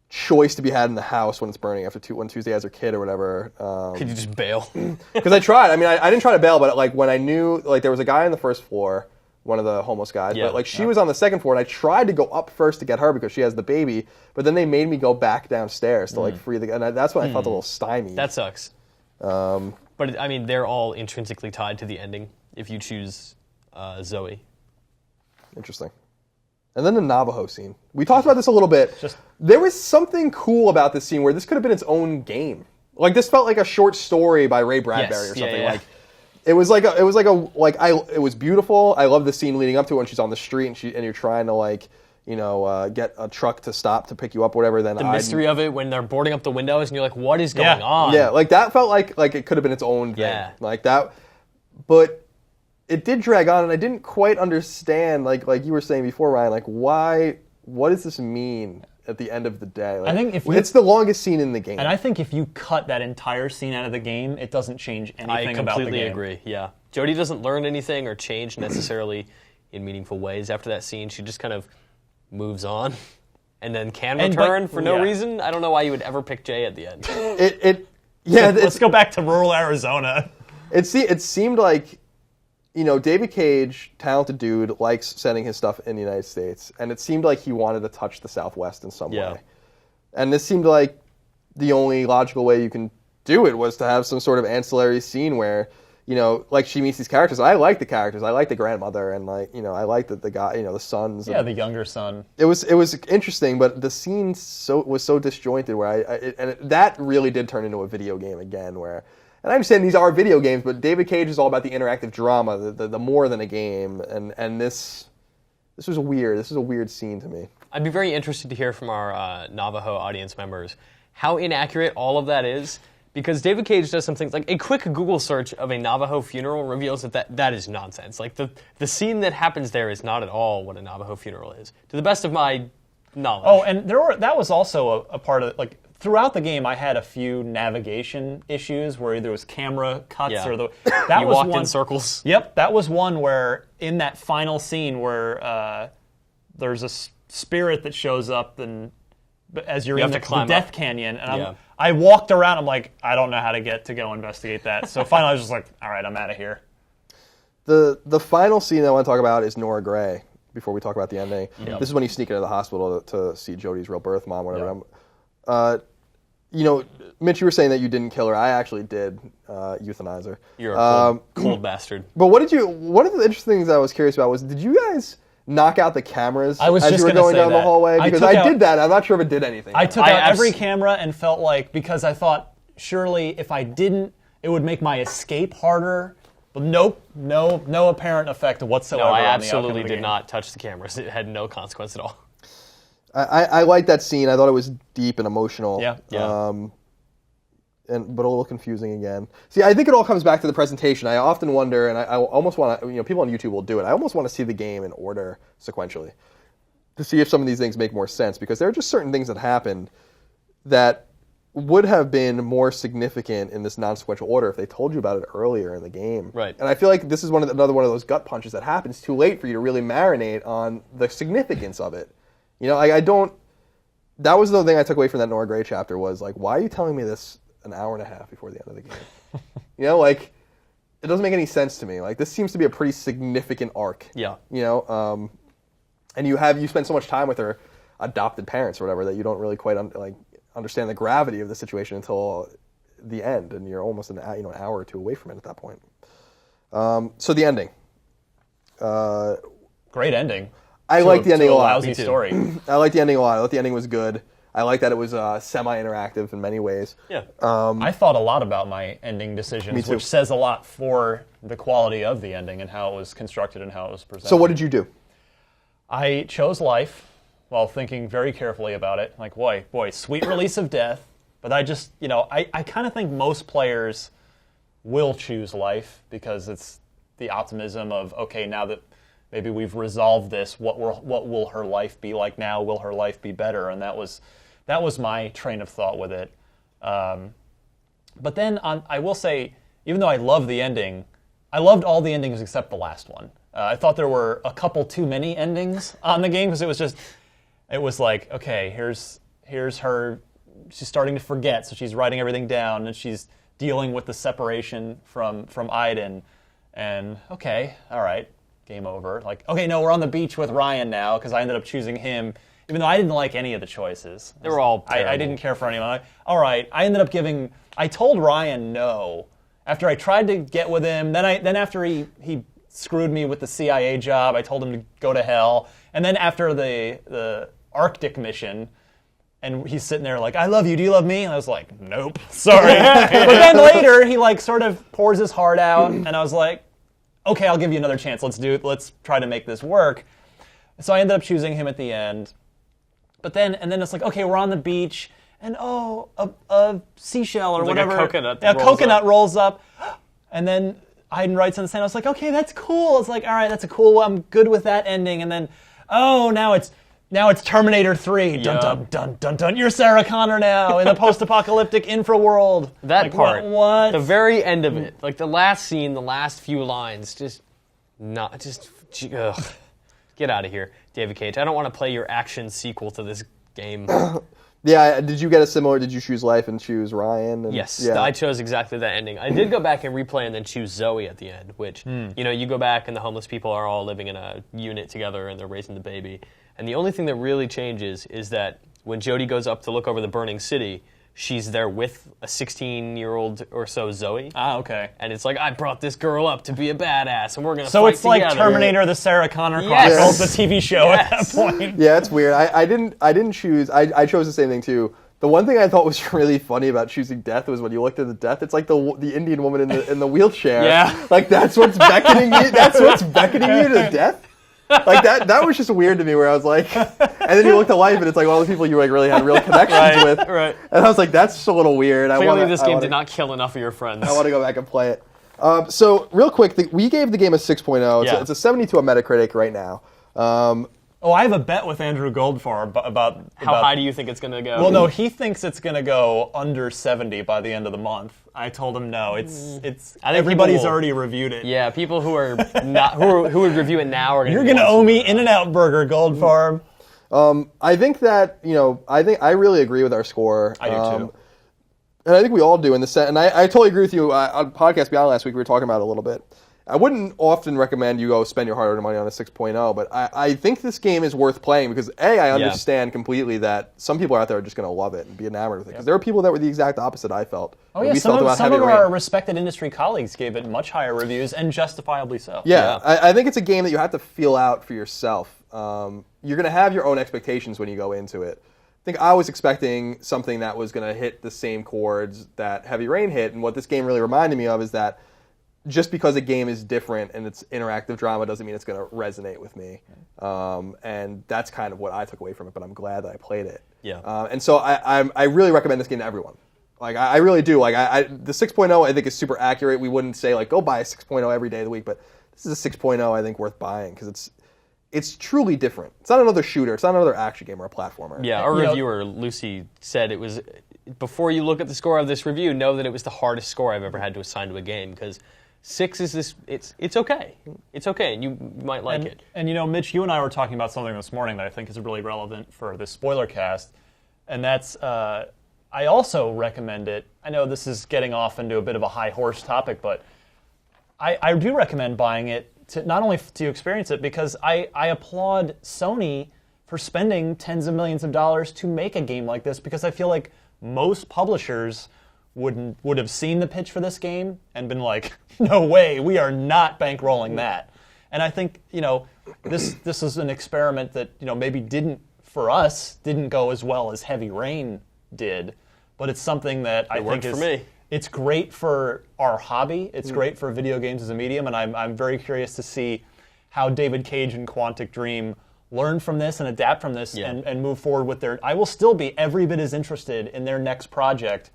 Speaker 1: choice to be had in the house when it's burning when Tuesday has her kid or whatever.
Speaker 3: Could you just bail?
Speaker 1: Because I tried. I mean, I didn't try to bail, but like when I knew like there was a guy on the first floor, one of the homeless guys,
Speaker 3: Yeah.
Speaker 1: but like she was on the second floor, and I tried to go up first to get her because she has the baby, but then they made me go back downstairs to like free the. And that's when I felt a little stymied.
Speaker 3: That sucks. But I mean, they're all intrinsically tied to the ending if you choose Zoe.
Speaker 1: Interesting. And then the Navajo scene. We talked about this a little bit. There was something cool about this scene where this could have been its own game. Like this felt like a short story by Ray Bradbury
Speaker 3: Yes,
Speaker 1: or something.
Speaker 3: yeah.
Speaker 1: Like it was beautiful. I love the scene leading up to it when she's on the street and you're trying to like, get a truck to stop to pick you up, whatever. Then
Speaker 3: The mystery of it when they're boarding up the windows and you're like, what is going on?
Speaker 1: Yeah, like that felt like it could have been its own thing.
Speaker 3: Yeah.
Speaker 1: Like that, but it did drag on, and I didn't quite understand, like you were saying before, Ryan, like what does this mean at the end of the day? Like,
Speaker 2: I think
Speaker 1: it's the longest scene in the game.
Speaker 2: And I think if you cut that entire scene out of the game, it doesn't change anything about the game.
Speaker 3: I completely agree, yeah. Jodie doesn't learn anything or change necessarily in meaningful ways after that scene. She just kind of moves on and then can return for no reason. I don't know why you would ever pick Jay at the end.
Speaker 2: Let's go back to rural Arizona.
Speaker 1: It seemed like, David Cage, talented dude, likes sending his stuff in the United States, and it seemed like he wanted to touch the Southwest in some way. And this seemed like the only logical way you can do it was to have some sort of ancillary scene where, like she meets these characters. I like the characters. I like the grandmother, and I like the guy, the sons.
Speaker 2: Yeah, the younger son.
Speaker 1: It was interesting, but the scene was so disjointed where that really did turn into a video game again. Where, and I understand these are video games, but David Cage is all about the interactive drama, the more than a game, and this was weird. This is a weird scene to me.
Speaker 3: I'd be very interested to hear from our Navajo audience members how inaccurate all of that is. Because David Cage does some things, like a quick Google search of a Navajo funeral reveals that is nonsense. Like the scene that happens there is not at all what a Navajo funeral is, to the best of my knowledge.
Speaker 2: Oh, and that was also a part of, like, throughout the game I had a few navigation issues where there was camera cuts or that
Speaker 3: you
Speaker 2: was
Speaker 3: walked
Speaker 2: one,
Speaker 3: in circles.
Speaker 2: Yep, that was one where in that final scene where there's a spirit that shows up and as you're in the Death Canyon, and I walked around. I'm like, I don't know how to go investigate that. So finally, I was just like, all right, I'm out of here.
Speaker 1: The final scene I want to talk about is Nora Gray. Before we talk about the ending,
Speaker 3: Yep.
Speaker 1: This is when you sneak into the hospital to see Jodie's real birth mom, whatever.
Speaker 3: Yep.
Speaker 1: Mitch, you were saying that you didn't kill her. I actually did euthanize her.
Speaker 3: You're a cold bastard.
Speaker 1: But one of the interesting things I was curious about was, did you guys knock out the cameras as you were going down the hallway? Because I did that. I'm not sure if it did anything.
Speaker 2: I took out every camera and felt like, because I thought, surely if I didn't, it would make my escape harder. But nope, no apparent effect whatsoever.
Speaker 3: No, I
Speaker 2: on the
Speaker 3: absolutely
Speaker 2: outcome of the
Speaker 3: did
Speaker 2: game.
Speaker 3: not touch the cameras. It had no consequence at all.
Speaker 1: I liked that scene. I thought it was deep and emotional.
Speaker 3: Yeah.
Speaker 1: But a little confusing again. See, I think it all comes back to the presentation. I often wonder, and I almost want to, people on YouTube will do it. I almost want to see the game in order sequentially to see if some of these things make more sense, because there are just certain things that happen that would have been more significant in this non-sequential order if they told you about it earlier in the game.
Speaker 3: Right.
Speaker 1: And I feel like this is another one of those gut punches that happens too late for you to really marinate on the significance of it. I don't. That was the thing I took away from that Nora Gray chapter was like, why are you telling me this an hour and a half before the end of the game? It doesn't make any sense to me. Like, this seems to be a pretty significant arc.
Speaker 3: Yeah.
Speaker 1: And you spend so much time with her adopted parents or whatever that you don't really quite understand the gravity of the situation until the end, and you're almost an hour or two away from it at that point. So the ending.
Speaker 2: Great ending.
Speaker 1: I like the ending a lot.
Speaker 2: Lousy story.
Speaker 1: I like the ending a lot. I thought the ending was good. I like that it was semi-interactive in many ways.
Speaker 3: Yeah.
Speaker 2: I thought a lot about my ending decisions, which says a lot for the quality of the ending and how it was constructed and how it was presented.
Speaker 1: So what did you do?
Speaker 2: I chose life while thinking very carefully about it. Like, boy, sweet release of death. But I just, I kind of think most players will choose life because it's the optimism of, okay, now that maybe we've resolved this, what will her life be like now? Will her life be better? And that was my train of thought with it. But then I will say, even though I love the ending, I loved all the endings except the last one. I thought there were a couple too many endings on the game because it was like, okay, here's her, she's starting to forget, so she's writing everything down, and she's dealing with the separation from Aiden, and okay, all right, game over. Like, okay, no, we're on the beach with Ryan now because I ended up choosing him, even though I didn't like any of the choices.
Speaker 3: They were all terrible.
Speaker 2: I didn't care for anyone. All right, I told Ryan no after I tried to get with him. Then after he screwed me with the CIA job, I told him to go to hell. And then after the Arctic mission, and he's sitting there like, I love you, do you love me? And I was like, nope, sorry. But then later, he sort of pours his heart out, and I was like, okay, I'll give you another chance. Let's try to make this work. So I ended up choosing him at the end. But then it's like, okay, we're on the beach, and a seashell or
Speaker 3: Like
Speaker 2: whatever.
Speaker 3: a coconut
Speaker 2: A
Speaker 3: rolls
Speaker 2: coconut
Speaker 3: up.
Speaker 2: rolls up. And then Hayden writes on the sand. I was like, okay, that's cool. It's like, all right, that's a cool one. I'm good with that ending. And then, now it's Terminator 3. Dun,
Speaker 3: Yeah.
Speaker 2: dun, dun, dun, dun. You're Sarah Connor now in the post-apocalyptic infra world.
Speaker 3: That
Speaker 2: Like,
Speaker 3: part,
Speaker 2: What?
Speaker 3: the very end of it, like the last scene, the last few lines, ugh. Get out of here, David Cage. I don't want to play your action sequel to this game.
Speaker 1: Yeah, did you get a similar? Did you choose life and choose Ryan? And,
Speaker 3: Yes,
Speaker 1: yeah.
Speaker 3: I chose exactly that ending. I did go back and replay and then choose Zoe at the end, which, you go back and the homeless people are all living in a unit together and they're raising the baby. And the only thing that really changes is that when Jodie goes up to look over the burning city, she's there with a 16-year-old or so Zoe.
Speaker 2: Ah, okay.
Speaker 3: And it's like, I brought this girl up to be a badass, and we're going to
Speaker 2: So
Speaker 3: fight
Speaker 2: it's like
Speaker 3: together.
Speaker 2: Terminator: The Sarah Connor
Speaker 3: Yes.
Speaker 2: Chronicles, the TV show at
Speaker 3: Yes.
Speaker 2: that point.
Speaker 1: Yeah, it's weird. I didn't choose. I chose the same thing too. The one thing I thought was really funny about choosing death was when you looked at the death. It's like the Indian woman in the wheelchair.
Speaker 3: Yeah.
Speaker 1: Like that's what's beckoning you. That's what's beckoning you to death. Like that was just weird to me. Where I was like, and then you looked at life, and it's like all the people you like really had real connections with.
Speaker 3: right.
Speaker 1: And I was like, that's just a little weird.
Speaker 3: Clearly, this game did not kill enough of your friends.
Speaker 1: I want to go back and play it. So real quick, we gave the game a 6.0.
Speaker 3: Yeah.
Speaker 1: It's a 72 on Metacritic right now.
Speaker 2: Oh, I have a bet with Andrew Goldfarb about
Speaker 3: How high do you think it's going to go?
Speaker 2: Well, no, he thinks it's going to go under 70 by the end of the month. I told him no. It's
Speaker 3: I think
Speaker 2: everybody's
Speaker 3: people will-
Speaker 2: already reviewed it.
Speaker 3: Yeah, people who are not who would review it now are going
Speaker 2: You're going to owe me In-N-Out Burger, Goldfarb.
Speaker 1: I think that I really agree with our score.
Speaker 2: I do too.
Speaker 1: And I think we all do in the set. And I totally agree with you. On Podcast Beyond last week, we were talking about it a little bit. I wouldn't often recommend you go spend your hard-earned money on a 6.0, but I think this game is worth playing because, I understand completely that some people out there are just going to love it and be enamored with it. Because there are people that were the exact opposite I felt.
Speaker 2: Oh, yeah,
Speaker 1: We
Speaker 2: some
Speaker 1: felt
Speaker 2: of
Speaker 1: about Heavy
Speaker 2: our
Speaker 1: Rain.
Speaker 2: respected industry colleagues gave it much higher reviews, and justifiably so.
Speaker 1: Yeah, I think it's a game that you have to feel out for yourself. You're going to have your own expectations when you go into it. I think I was expecting something that was going to hit the same chords that Heavy Rain hit, and what this game really reminded me of is that just because a game is different and it's interactive drama doesn't mean it's going to resonate with me. And that's kind of what I took away from it, but I'm glad that I played it.
Speaker 3: Yeah.
Speaker 1: And so I really recommend this game to everyone. Like, I really do. Like, the 6.0 I think is super accurate. We wouldn't say, like, go buy a 6.0 every day of the week, but this is a 6.0 I think worth buying because it's truly different. It's not another shooter. It's not another action game or a platformer.
Speaker 3: Yeah, our reviewer, Lucy, said it was, before you look at the score of this review, know that it was the hardest score I've ever had to assign to a game, because 6 is this, it's okay. It's okay, and you might like it.
Speaker 2: And Mitch, you and I were talking about something this morning that I think is really relevant for this Spoilercast, and that's, I also recommend it. I know this is getting off into a bit of a high horse topic, but I do recommend buying it to not only to experience it, because I applaud Sony for spending tens of millions of dollars to make a game like this, because I feel like most publishers would have seen the pitch for this game and been like, no way, we are not bankrolling that. And I think, this is an experiment that, maybe didn't go as well as Heavy Rain did, but it's something that I think
Speaker 3: worked for me.
Speaker 2: It's great for our hobby. It's great for video games as a medium, and I'm very curious to see how David Cage and Quantic Dream learn from this and adapt from this and move forward with their... I will still be every bit as interested in their next project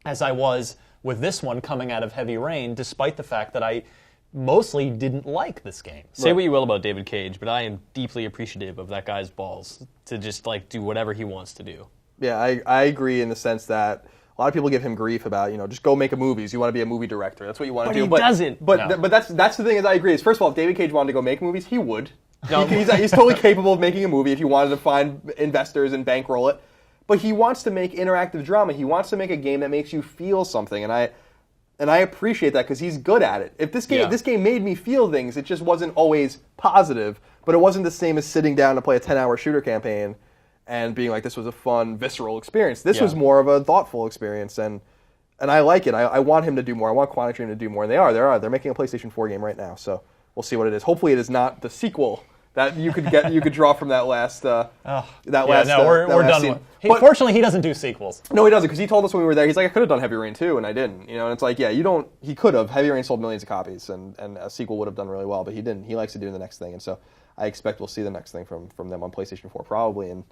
Speaker 2: as I was with this one coming out of Heavy Rain, despite the fact that I mostly didn't like this game.
Speaker 3: Say what you will about David Cage, but I am deeply appreciative of that guy's balls to just do whatever he wants to do.
Speaker 1: Yeah, I agree in the sense that a lot of people give him grief about, just go make movies. You want to be a movie director. That's what you want to do.
Speaker 3: But he doesn't.
Speaker 1: But that's the thing is I agree. Is first of all, if David Cage wanted to go make movies, he would. He's totally capable of making a movie if he wanted to find investors and bankroll it. But he wants to make interactive drama. He wants to make a game that makes you feel something, and I appreciate that because he's good at it. If this game made me feel things, it just wasn't always positive. But it wasn't the same as sitting down to play a 10-hour shooter campaign and being like, this was a fun, visceral experience. This was more of a thoughtful experience, and I like it. I want him to do more. I want Quantic Dream to do more, and they are. They're making a PlayStation 4 game right now, so we'll see what it is. Hopefully, it is not the sequel that you could draw from that last
Speaker 2: We're
Speaker 1: scene.
Speaker 2: done with. Fortunately, he doesn't do sequels.
Speaker 1: No, he doesn't, because he told us when we were there. He's like, I could have done Heavy Rain 2, and I didn't. And it's like, yeah, you don't. He could have. Heavy Rain sold millions of copies, and a sequel would have done really well, but he didn't. He likes to do the next thing, and so I expect we'll see the next thing from them on PlayStation 4 probably in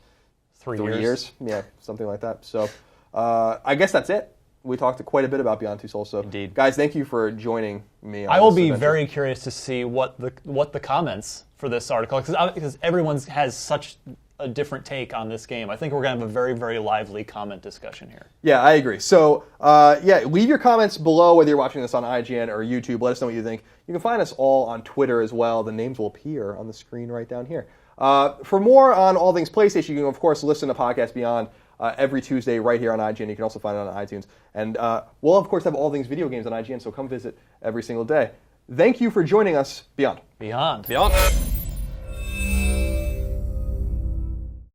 Speaker 2: 3
Speaker 1: 3 years. Yeah, something like that. So I guess that's it. We talked quite a bit about Beyond Two Souls. So,
Speaker 3: Indeed.
Speaker 1: guys, thank you for joining me. On
Speaker 2: I will
Speaker 1: this
Speaker 2: be
Speaker 1: adventure.
Speaker 2: very curious to see what the comments for this article, because everyone has such a different take on this game. I think we're going to have a very, very lively comment discussion here.
Speaker 1: Yeah, I agree. So, leave your comments below whether you're watching this on IGN or YouTube. Let us know what you think. You can find us all on Twitter as well. The names will appear on the screen right down here. For more on all things PlayStation, you can, of course, listen to Podcast Beyond every Tuesday right here on IGN. You can also find it on iTunes. And we'll, of course, have all things video games on IGN, so come visit every single day. Thank you for joining us. Beyond.
Speaker 2: Beyond.
Speaker 3: Beyond.